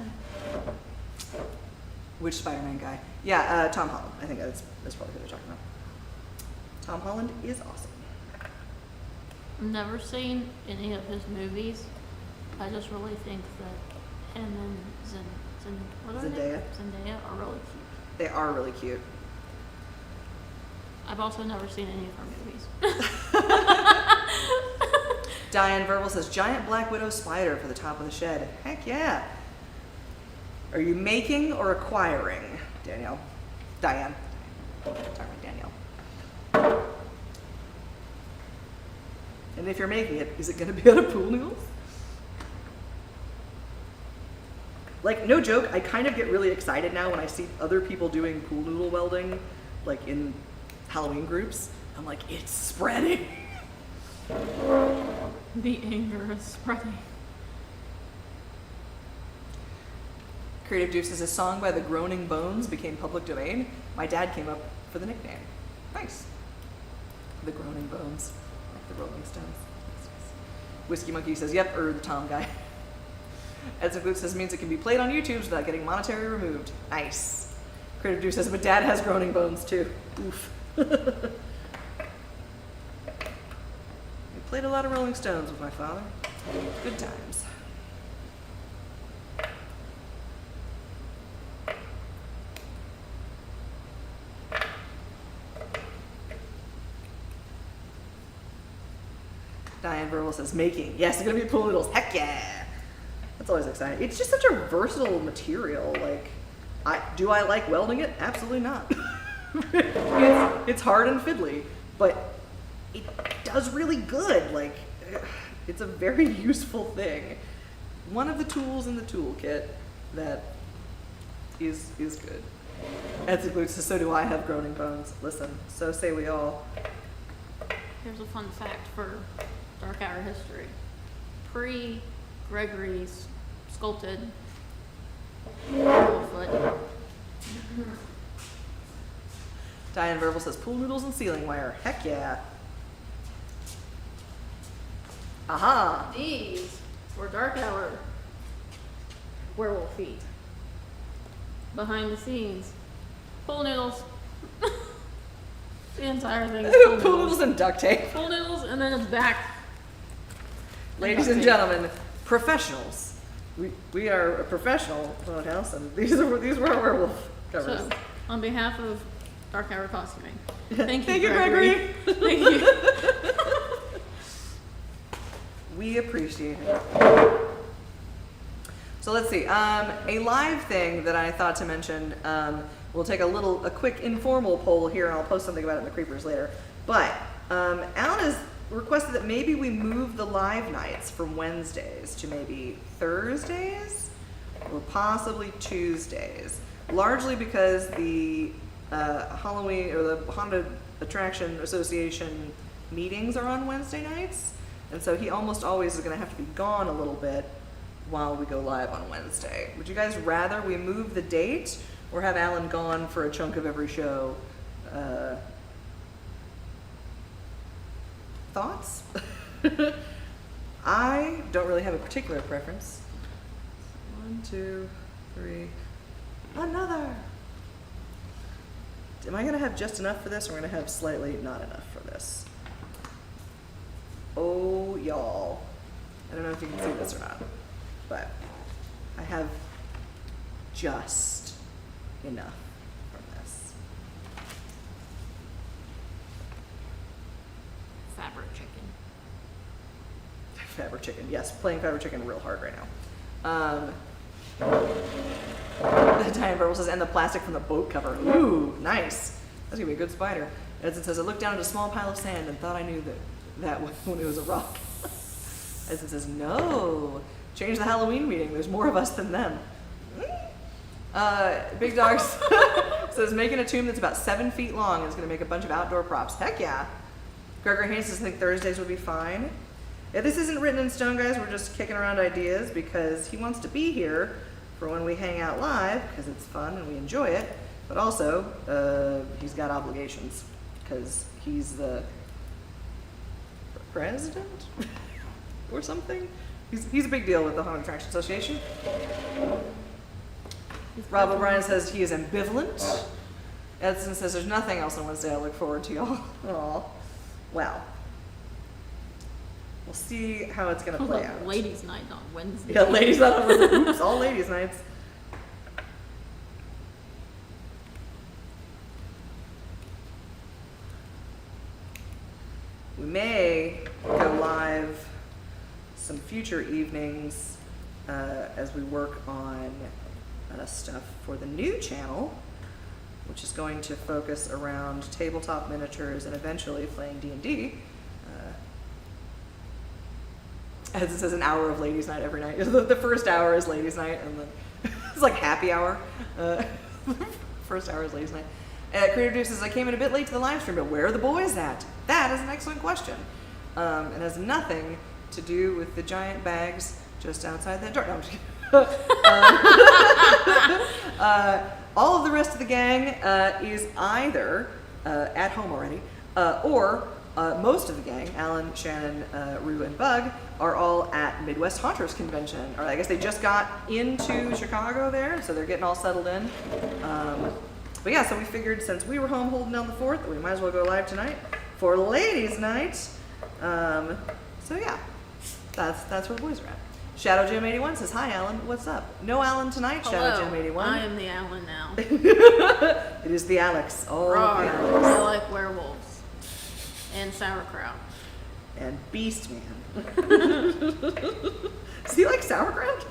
Which Spider-Man guy? Yeah, Tom Holland. I think that's probably who they're talking about. Tom Holland is awesome. I've never seen any of his movies. I just really think that him and Zendaya are really cute. They are really cute. I've also never seen any of her movies. Diane Verbal says, giant black widow spider for the top of the shed. Heck yeah. Are you making or acquiring, Danielle? Diane. Sorry, Danielle. And if you're making it, is it going to be out of pool noodles? Like, no joke, I kind of get really excited now when I see other people doing pool noodle welding, like in Halloween groups. I'm like, it's spreading. The anger is spreading. Creative Juice says, a song by the Groaning Bones became public domain. My dad came up for the nickname. Nice. The Groaning Bones, like the Rolling Stones. Whiskey Monkey says, yep, the Tom guy. Edson Glute says, means it can be played on YouTube without getting monetary removed. Nice. Creative Juice says, but dad has groaning bones too. Oof. We played a lot of Rolling Stones with my father. Good times. Diane Verbal says, making. Yes, it's going to be pool noodles. Heck yeah. That's always exciting. It's just such a versatile material. Like, do I like welding it? Absolutely not. It's hard and fiddly, but it does really good. Like, it's a very useful thing. One of the tools in the toolkit that is good. Edson Glute says, so do I have groaning bones. Listen, so say we all. Here's a fun fact for Dark Hour history. Pre-Gregory's sculpted foot. Diane Verbal says, pool noodles and ceiling wire. Heck yeah. Aha. These were Dark Hour werewolf feet. Behind the scenes. Pool noodles. The entire thing is Pool pool noodles noodles. and duct tape. Pool noodles, and then it's back. Ladies and gentlemen, professionals. We are a professional boathouse, and these were our werewolf covers. So, on behalf of Dark Hour Costuming, thank you, Thank you, Gregory. Thank you. We appreciate it. So let's see. A live thing that I thought to mention. We'll take a quick informal poll here, and I'll post something about it in the Creepers later. But Alan has requested that maybe we move the live nights from Wednesdays to maybe Thursdays or possibly Tuesdays, largely because the Halloween or the Haunted Attraction Association meetings are on Wednesday nights, and so he almost always is going to have to be gone a little bit while we go live on Wednesday. Would you guys rather we move the date or have Alan gone for a chunk of every show? Thoughts? I don't really have a particular preference. 1, 2, 3. Another. Am I gonna have just enough for this, or am I gonna have slightly not enough for this? Oh, y'all. I don't know if you can see this or not, but I have just enough from this. Fabric chicken. Fabric chicken, yes, playing fabric chicken real hard right now. The Diane Verbal says, and the plastic from the boat cover. Ooh, nice. That's gonna be a good spider. Edson says, I looked down at a small pile of sand and thought I knew that when it was a rock. Edson says, no, change the Halloween meeting. There's more of us than them. Big Dog says, making a tomb that's about 7 feet long is gonna make a bunch of outdoor props. Heck yeah. Gregory Haynes says, I think Thursdays would be fine. Yeah, this isn't written in stone, guys. We're just kicking around ideas because he wants to be here for when we hang out live because it's fun and we enjoy it. But also, he's got obligations because he's the president or something. He's a big deal with the Haunted Attraction Association. Rob O'Brien says he is ambivalent. Edson says there's nothing else on Wednesday I look forward to, y'all. Aw. Wow. We'll see how it's gonna play out. Ladies' night on Wednesday. Yeah, ladies' night on Wednesday. Oops, all ladies' nights. We may go live some future evenings as we work on stuff for the new channel, which is going to focus around tabletop miniatures and eventually playing D&D. As it says, an hour of ladies' night every night. The first hour is ladies' night, and then it's like happy hour. First hour is ladies' night. Creative Dude says, I came in a bit late to the live stream, but where are the boys at? That is an excellent question. And has nothing to do with the giant bags just outside that door. No, I'm just kidding. All of the rest of the gang is either at home already, or most of the gang, Alan, Shannon, Rue, and Bug, are all at Midwest Haunters Convention. Or I guess they just got into Chicago there, so they're getting all settled in. But yeah, so we figured since we were home holding down the fort, that we might as well go live tonight for Ladies' Night. So yeah, that's where the boys are at. Shadow Jim 81 says, hi Alan, what's up? No Alan tonight, Hello, Shadow Jim 81. I am the Alan now. It is the Alex. Oh, the Alex. I like werewolves. And sauerkraut. And Beast Man. Does he like sauerkraut?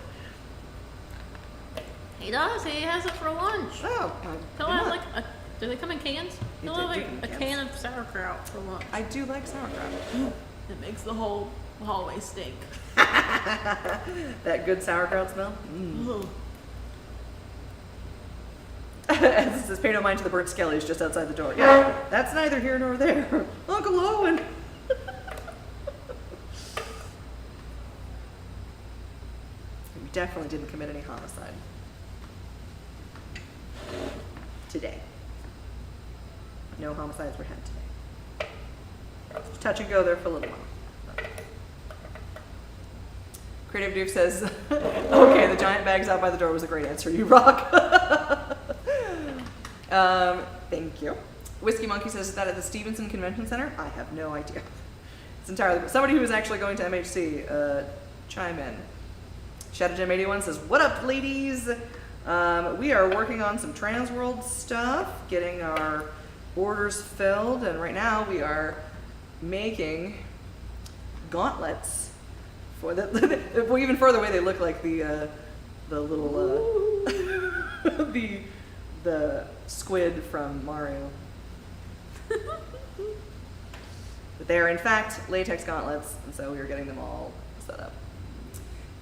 He does. He has it for lunch. Oh, He'll have like a, do they come in cans? They He'll do have like come in a cans. can of sauerkraut for lunch. I do like sauerkraut. It makes the whole hallway stink. That good sauerkraut smell? Ugh. As it says, pay no mind to the burnt skellies just outside the door. Yeah, that's neither here nor there. Uncle Owen. We definitely didn't commit any homicide today. No homicides were had today. Touch and go there for a little while. Creative Duke says, okay, the giant bags out by the door was a great answer. You rock. Thank you. Whiskey Monkey says, is that at the Stevenson Convention Center? I have no idea. It's entirely, somebody who is actually going to MHC, chime in. Shadow Jam 81 says, what up, ladies? We are working on some Transworld stuff, getting our orders filled, and right now we are making gauntlets for the, well, even further away they look like the little, the squid from Mario. But they are in fact latex gauntlets, and so we are getting them all set up.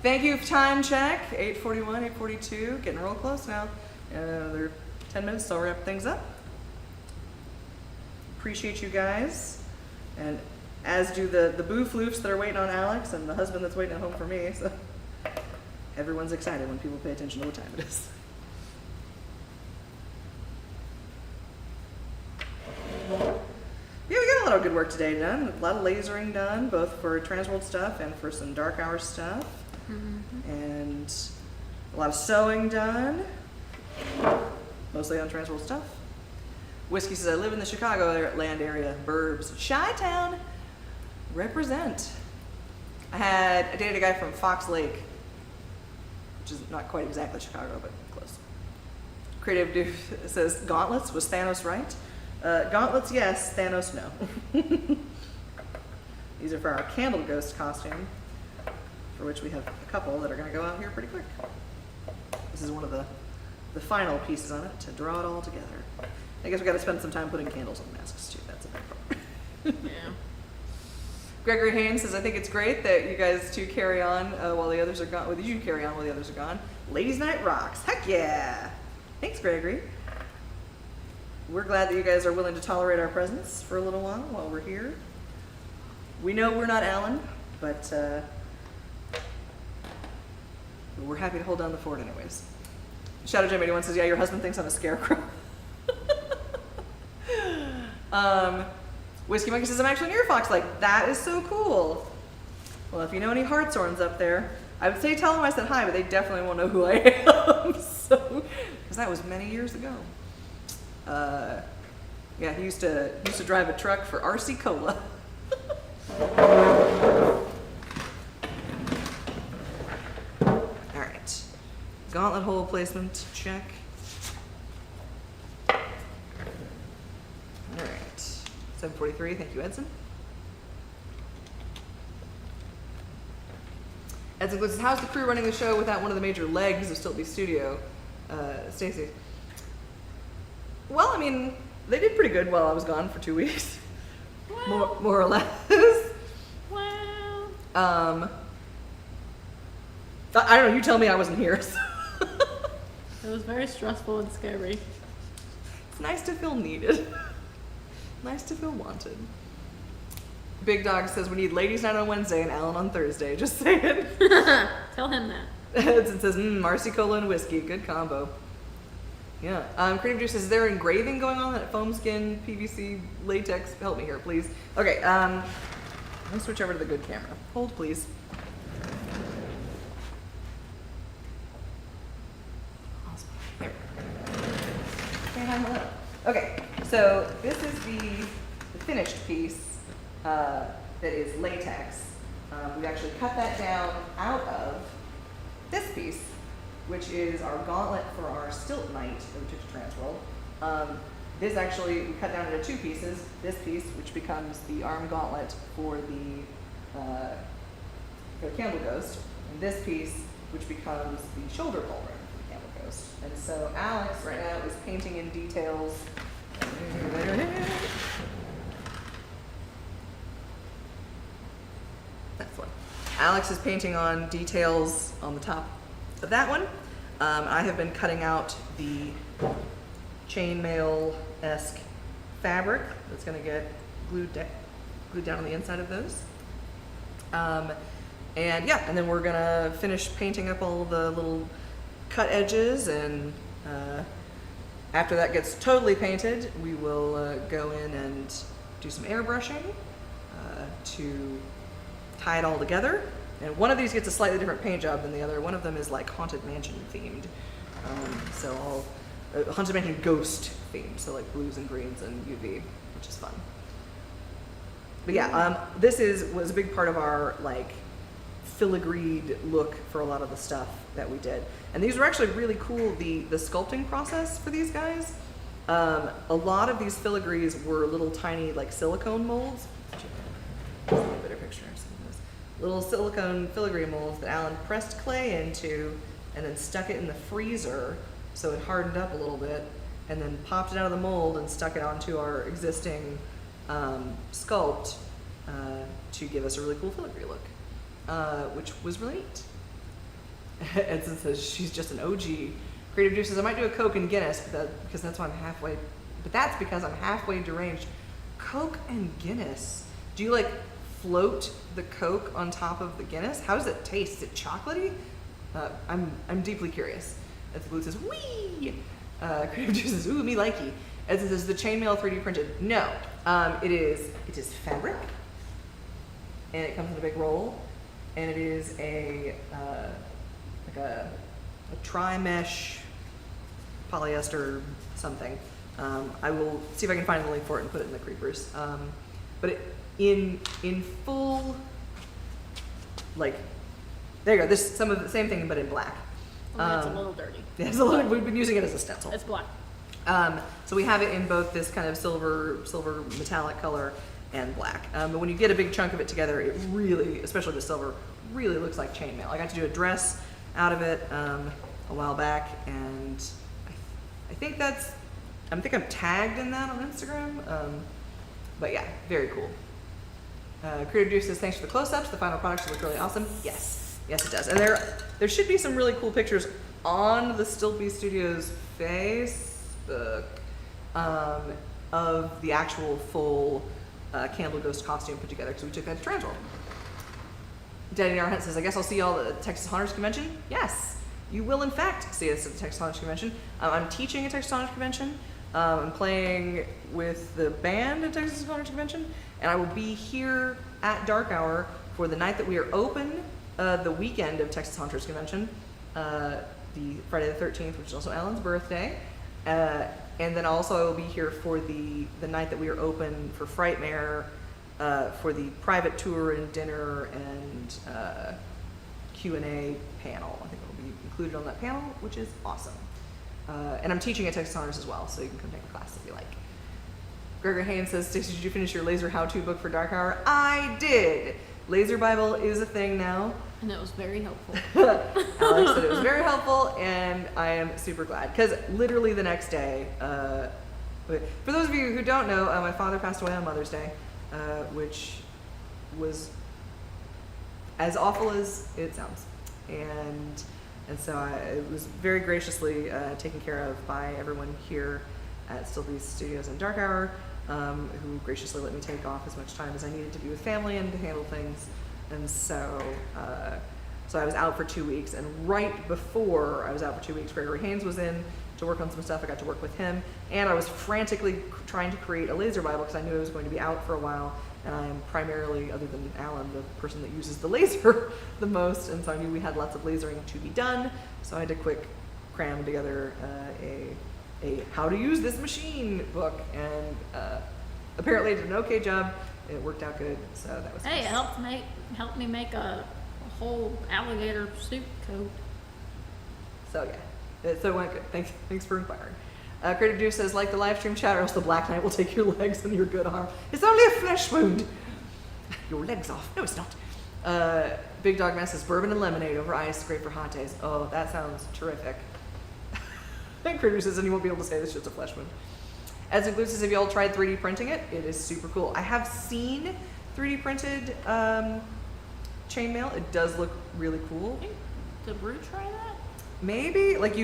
Thank you, time check, 8:41, 8:42, getting real close now. Another 10 minutes, so I'll wrap things up. Appreciate you guys, and as do the boo floofs that are waiting on Alex and the husband that's waiting at home for me, so everyone's excited when people pay attention to what time it is. Yeah, we got a lot of good work today done. A lot of lasering done, both for Transworld stuff and for some Dark Hour stuff. Mm-hmm. And a lot of sewing done, mostly on Transworld stuff. Whiskey says, I live in the Chicagoland area, burbs, Chi-Town, represent. I dated a guy from Fox Lake, which is not quite exactly Chicago, but close. Creative Dude says, gauntlets, was Thanos right? Gauntlets, yes. Thanos, no. These are for our Candle Ghost costume, for which we have a couple that are going to go out here pretty quick. This is one of the final pieces on it to draw it all together. I guess we got to spend some time putting candles on masks too. That's a big part. Yeah. Gregory Haynes says, I think it's great that you guys two carry on while the others are gone. Well, you carry on while the others are gone. Ladies' Night rocks. Heck yeah. Thanks, Gregory. We're glad that you guys are willing to tolerate our presence for a little while we're here. We know we're not Alan, but we're happy to hold down the fort anyways. Shadow Jam 81 says, yeah, your husband thinks I'm a scarecrow. Whiskey Monkey says, I'm actually near Fox Lake. That is so cool. Well, if you know any Hartshorns up there, I would say tell them I said hi, but they definitely won't know who I am. So, because that was many years ago. Yeah, he used to drive a truck for RC Cola. All right, gauntlet hole placement check. All right, 7:43. Thank you, Edson. Edson says, how's the crew running the show without one of the major legs of Stiltby Studio? Stacy. Well, I mean, they did pretty good while I was gone for 2 weeks. Well, more or less. Well. I don't know, you tell me I wasn't here. So. It was very stressful and scary. It's nice to feel needed. Nice to feel wanted. Big Dog says we need Ladies' Night on Wednesday and Alan on Thursday. Just saying. Tell him that. It says, RC Cola and whiskey. Good combo. Yeah. Creative Juice says, is there engraving going on that foam skin, PVC, latex? Help me here, please. Okay. Let me switch over to the good camera. Hold, please. Awesome. There. Okay. So this is the finished piece that is latex. We've actually cut that down out of this piece, which is our gauntlet for our Stilt Knight that we took to Transworld. This actually, we cut down into two pieces. This piece, which becomes the arm gauntlet for the Candle Ghost, and this piece, which becomes the shoulder ball ring for the Candle Ghost. And so Alex right now is painting in details. That's one. Alex is painting on details on the top of that one. I have been cutting out the chainmail-esque fabric that's going to get glued down on the inside of those. And yeah, and then we're going to finish painting up all the little cut edges, and after that gets totally painted, we will go in and do some airbrushing to tie it all together. And one of these gets a slightly different paint job than the other. One of them is like Haunted Mansion themed. So Haunted Mansion ghost themed, so like blues and greens and UV, which is fun. But yeah, this was a big part of our like filigreed look for a lot of the stuff that we did. And these were actually really cool, the sculpting process for these guys. A lot of these filigrees were little tiny like silicone molds. A better picture of some of those. Little silicone filigree molds that Alan pressed clay into and then stuck it in the freezer so it hardened up a little bit, and then popped it out of the mold and stuck it onto our existing sculpt to give us a really cool filigree look, which was really neat. Edson says she's just an OG. Creative Juices, I might do a Coke and Guinness, because that's why I'm halfway, but that's because I'm halfway deranged. Coke and Guinness. Do you like float the Coke on top of the Guinness? How does it taste? Is it chocolatey? I'm deeply curious. Edson Blue says, wee! Creative Juices, ooh, me likey. Edson says, the chainmail 3D printed. No, it is fabric, and it comes in a big roll, and it is like a tri-mesh polyester something. I will see if I can find the link for it and put it in the creepers. But in full, like, there you go. This some of the same thing, but in black. Well, it's a little dirty. Yeah, it's a little. We've been using it as a stencil. It's black. So we have it in both this kind of silver metallic color and black. But when you get a big chunk of it together, it really, especially the silver, really looks like chainmail. I got to do a dress out of it a while back, and I think I'm tagged in that on Instagram. But yeah, very cool. Creative Juice says, thanks for the close-ups. The final products look really awesome. Yes, it does. And there should be some really cool pictures on the Stiltby Studios Facebook of the actual full Candle Ghost costume put together, because we took that to Transworld. Daddy Narhunt says, I guess I'll see y'all at the Texas Haunters Convention. Yes, you will in fact see us at the Texas Haunters Convention. I'm teaching at Texas Haunters Convention. I'm playing with the band at Texas Haunters Convention, and I will be here at Dark Hour for the night that we are open, the weekend of Texas Haunters Convention, the Friday the 13th, which is also Alan's birthday. And then also I will be here for the night that we are open for Frightmare, for the private tour and dinner and Q&A panel. I think it will be included on that panel, which is awesome. And I'm teaching at Texas Haunters as well, so you can come take a class if you like. Gregor Haynes says, Stacy, did you finish your laser how-to book for Dark Hour? I did! Laser Bible is a thing now. And it was very helpful. Alex said it was very helpful, and I am super glad. Because literally the next day, for those of you who don't know, my father passed away on Mother's Day, which was as awful as it sounds. And so it was very graciously taken care of by everyone here at Stiltby Studios and Dark Hour, who graciously let me take off as much time as I needed to be with family and to handle things. And so I was out for 2 weeks, and right before I was out for 2 weeks, Gregory Haynes was in to work on some stuff. I got to work with him, and I was frantically trying to create a laser Bible because I knew I was going to be out for a while, and I am primarily, other than Alan, the person that uses the laser the most, and so I knew we had lots of lasering to be done, so I had to quick cram together a how to use this machine book, and apparently I did an okay job. It worked out good, so that was Hey, nice. it helped me make a whole alligator suit coat. So yeah, so it went good. Thanks for inquiring. Creative Juice says, like the live stream chat, or else the Black Knight will take your legs and your good arm. It's only a flesh wound. Your leg's off. No, it's not. Big Dog Mess says, bourbon and lemonade over ice, great for hot days. Oh, that sounds terrific. Creative says, and you won't be able to say this, just a flesh wound. As includes says, have you all tried 3D printing it? It is super cool. I have seen 3D printed chainmail. It does look really cool. Did Rue try that? Maybe, like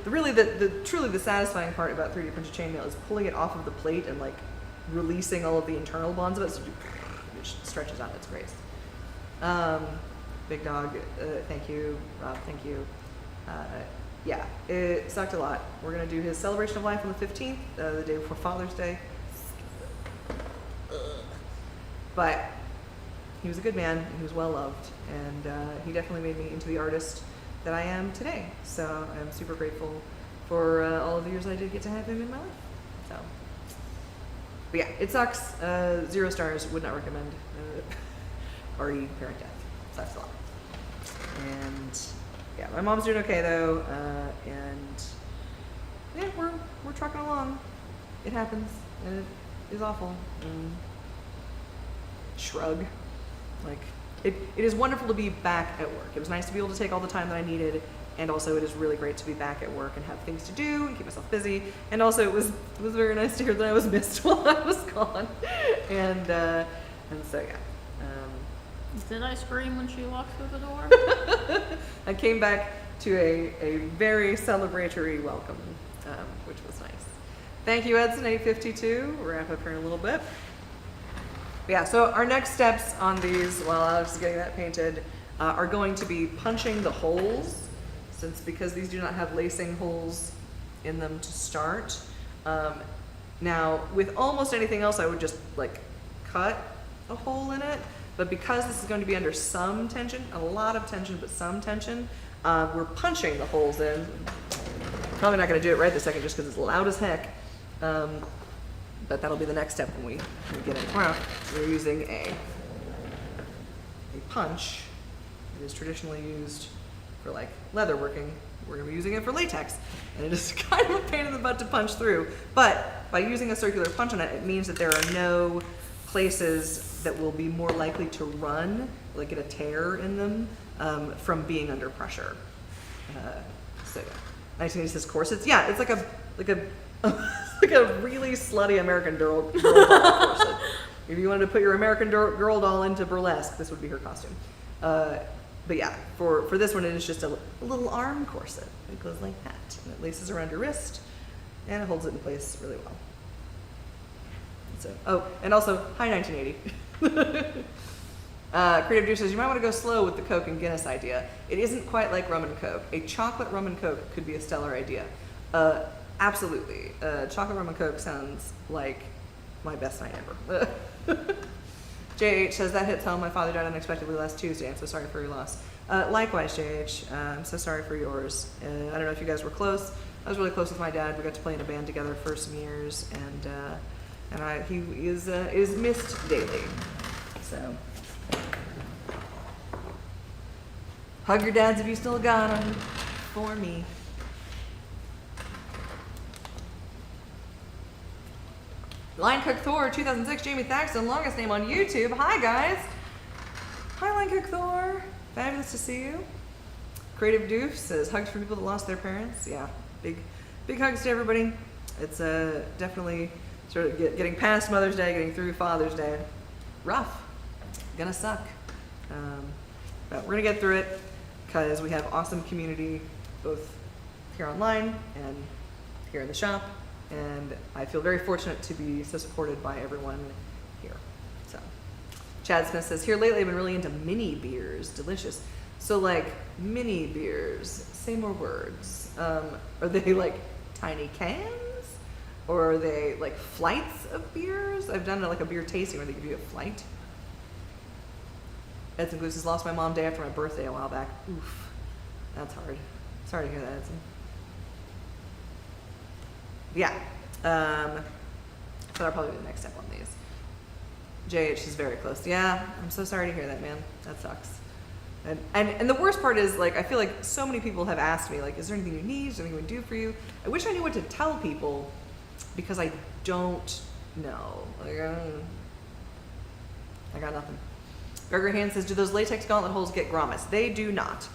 truly the satisfying part about 3D printed chainmail is pulling it off of the plate and like releasing all of the internal bonds of it, so it stretches out its grace. Big Dog, thank you. Rob, thank you. Yeah, it sucked a lot. We're gonna do his celebration of life on the 15th, the day before Father's Day. But he was a good man, and he was well loved, and he definitely made me into the artist that I am today. So I'm super grateful for all of the years I did get to have him in my life. So, but yeah, it sucks. 0 stars. Would not recommend. RE parent death. Sucks a lot. And yeah, my mom's doing okay though. And yeah, we're trucking along. It happens, and it is awful. And shrug. Like it is wonderful to be back at work. It was nice to be able to take all the time that I needed. And also, it is really great to be back at work and have things to do and keep myself busy. And also, it was very nice to hear that I was missed while I was gone. And so yeah. Did I scream when she walked through the door? I came back to a very celebratory welcome, which was nice. Thank you, Edson 852. We'll wrap up here in a little bit. But yeah. So our next steps on these, while Alex is getting that painted, are going to be punching the holes. Because these do not have lacing holes in them to start. Now, with almost anything else, I would just like cut a hole in it. But because this is going to be under some tension, a lot of tension, but some tension, we're punching the holes in. Probably not going to do it right this second just because it's loud as heck. But that'll be the next step when we get it tomorrow. We're using a punch. It is traditionally used for like leather working. We're going to be using it for latex, and it is kind of a pain in the butt to punch through. But by using a circular punch on it, it means that there are no places that will be more likely to run, like get a tear in them, from being under pressure. So yeah, 1986 corsets. Yeah, it's like a like a really slutty American Girl doll corset. If you wanted to put your American Girl doll into burlesque, this would be her costume. But yeah, for this one, it is just a little arm corset. It goes like that, and it laces around your wrist, and it holds it in place really well. So, oh, and also, hi 1980. Creative Dude says, you might want to go slow with the Coke and Guinness idea. It isn't quite like rum and Coke. A chocolate rum and Coke could be a stellar idea. Absolutely. Chocolate rum and Coke sounds like my best night ever. JH says, that hits home. My father died unexpectedly last Tuesday. I'm so sorry for your loss. Likewise, JH. I'm so sorry for yours. I don't know if you guys were close. I was really close with my dad. We got to play in a band together for some years, and he is missed daily. So, hug your dads if you still got them for me. Line Cook Thor 2006, Jamie Thaxton, longest name on YouTube. Hi guys. Hi Line Cook Thor. Fabulous to see you. Creative Doof says, hugs for people that lost their parents. Yeah, big hugs to everybody. It's definitely sort of getting past Mother's Day, getting through Father's Day. Rough. Gonna suck. But we're gonna get through it because we have awesome community both here online and here in the shop. And I feel very fortunate to be so supported by everyone here. So, Chad Smith says, here lately I've been really into mini beers. Delicious. So like mini beers, say more words. Are they like tiny cans? Or are they like flights of beers? I've done like a beer tasting where they give you a flight. Edson Goose has lost my mom day after my birthday a while back. Oof, that's hard. Sorry to hear that, Edson. Yeah, so that'll probably be the next step on these. JH is very close. Yeah, I'm so sorry to hear that, man. That sucks. And the worst part is, like, I feel like so many people have asked me, like, is there anything you need? Is there anything we can do for you? I wish I knew what to tell people because I don't know. Like, I got nothing. Gregor Hand says, do those latex gauntlet holes get grommets? They do not.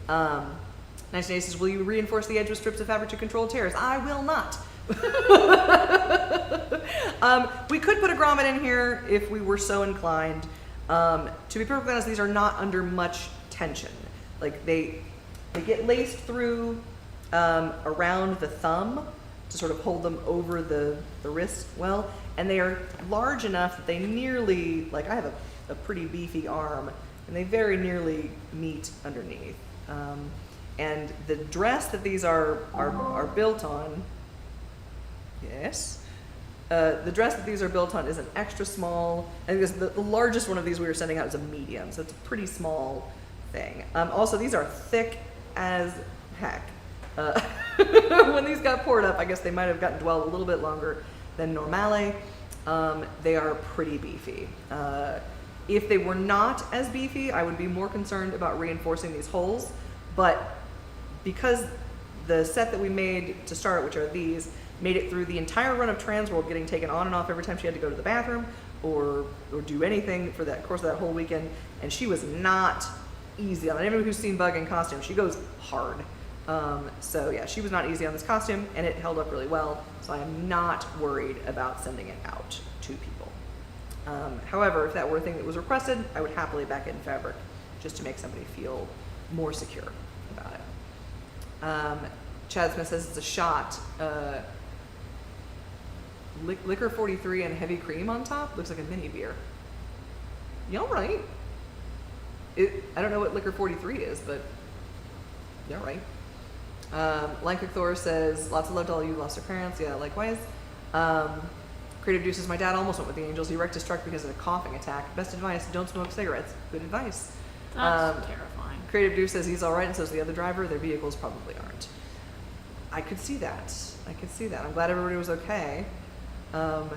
1980 says, will you reinforce the edge with strips of fabric to control tears? I will not. We could put a grommet in here if we were so inclined. To be perfectly honest, these are not under much tension. Like they get laced through around the thumb to sort of hold them over the wrist well, and they are large enough that they nearly, like I have a pretty beefy arm, and they very nearly meet underneath. And the dress that these are built on, yes. The dress that these are built on is an extra small, and the largest one of these we were sending out is a medium, so it's a pretty small thing. Also, these are thick as heck. when these got poured up, I guess they might have gotten dwelled a little bit longer than normale. They are pretty beefy. If they were not as beefy, I would be more concerned about reinforcing these holes, but because the set that we made to start, which are these, made it through the entire run of Transworld, getting taken on and off every time she had to go to the bathroom or do anything for that course of that whole weekend, and she was not easy on it. Anyone who's seen Bug in costume, she goes hard. So yeah, she was not easy on this costume, and it held up really well, so I am not worried about sending it out to people. However, if that were a thing that was requested, I would happily back it in fabric just to make somebody feel more secure about it. Chad Smith says it's a shot. Liquor 43 and heavy cream on top. Looks like a mini beer. Y'all right. I don't know what Liquor 43 is, but y'all right. Lankic Thor says, lots of love to all you who lost their parents. Yeah, likewise. Creative Deuce says, my dad almost went with the Angels. He wrecked his truck because of a coughing attack. Best advice, don't smoke cigarettes. Good advice. That's terrifying. Creative Deuce says he's all right, and says the other driver, their vehicles probably aren't. I could see that. I'm glad everybody was okay. I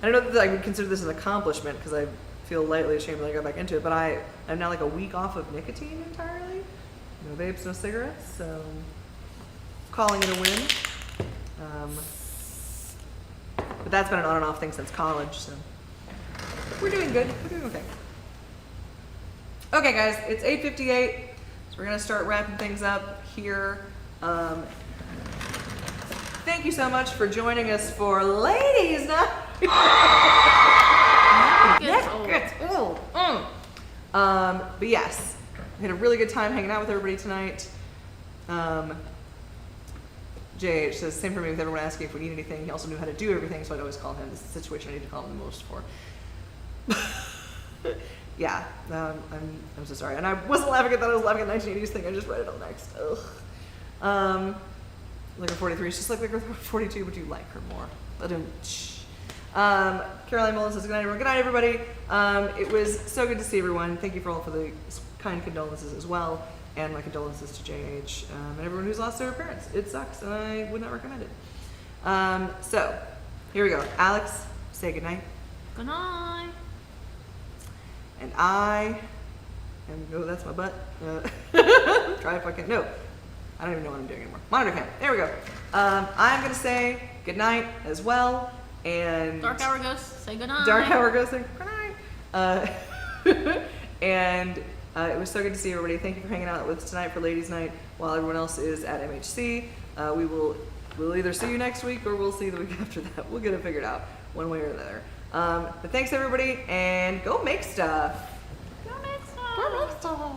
don't know that I would consider this an accomplishment because I feel lightly ashamed that I got back into it, but I'm now like a week off of nicotine entirely. No vapes, no cigarettes, so calling it a win. But that's been an on and off thing since college, so we're doing good. We're doing okay. Okay, guys, it's 8:58, so we're gonna start wrapping things up here. Thank you so much for joining us for Ladies Night. Gets old. But yes, we had a really good time hanging out with everybody tonight. JH says, same for me with everyone asking if we need anything. He also knew how to do everything, so I'd always call him. This is the situation I need to call him the most for. Yeah, I'm so sorry. And I wasn't laughing at that, I was laughing at 1980s thing. I just read it all next. Ugh. Liquor 43 is just like Liquor 42, but you like her more. Let him, shh. Caroline Mullen says, good night, everyone. Good night, everybody. It was so good to see everyone. Thank you for all for the kind condolences as well. And my condolences to JH and everyone who's lost their parents. It sucks, and I would not recommend it. So, here we go. Alex, say goodnight. Good night. And I am, oh, that's my butt. Try if I can, no. I don't even know what I'm doing anymore. Monitor cam, there we go. I'm gonna say goodnight as well, and Dark Hour Ghost, say good night. Dark Hour Ghost, say good night. And it was so good to see everybody. Thank you for hanging out with us tonight for Ladies Night while everyone else is at MHC. We'll either see you next week or we'll see the week after that. We'll get it figured out one way or another. But thanks everybody, and go make stuff. Go make stuff. Go make stuff.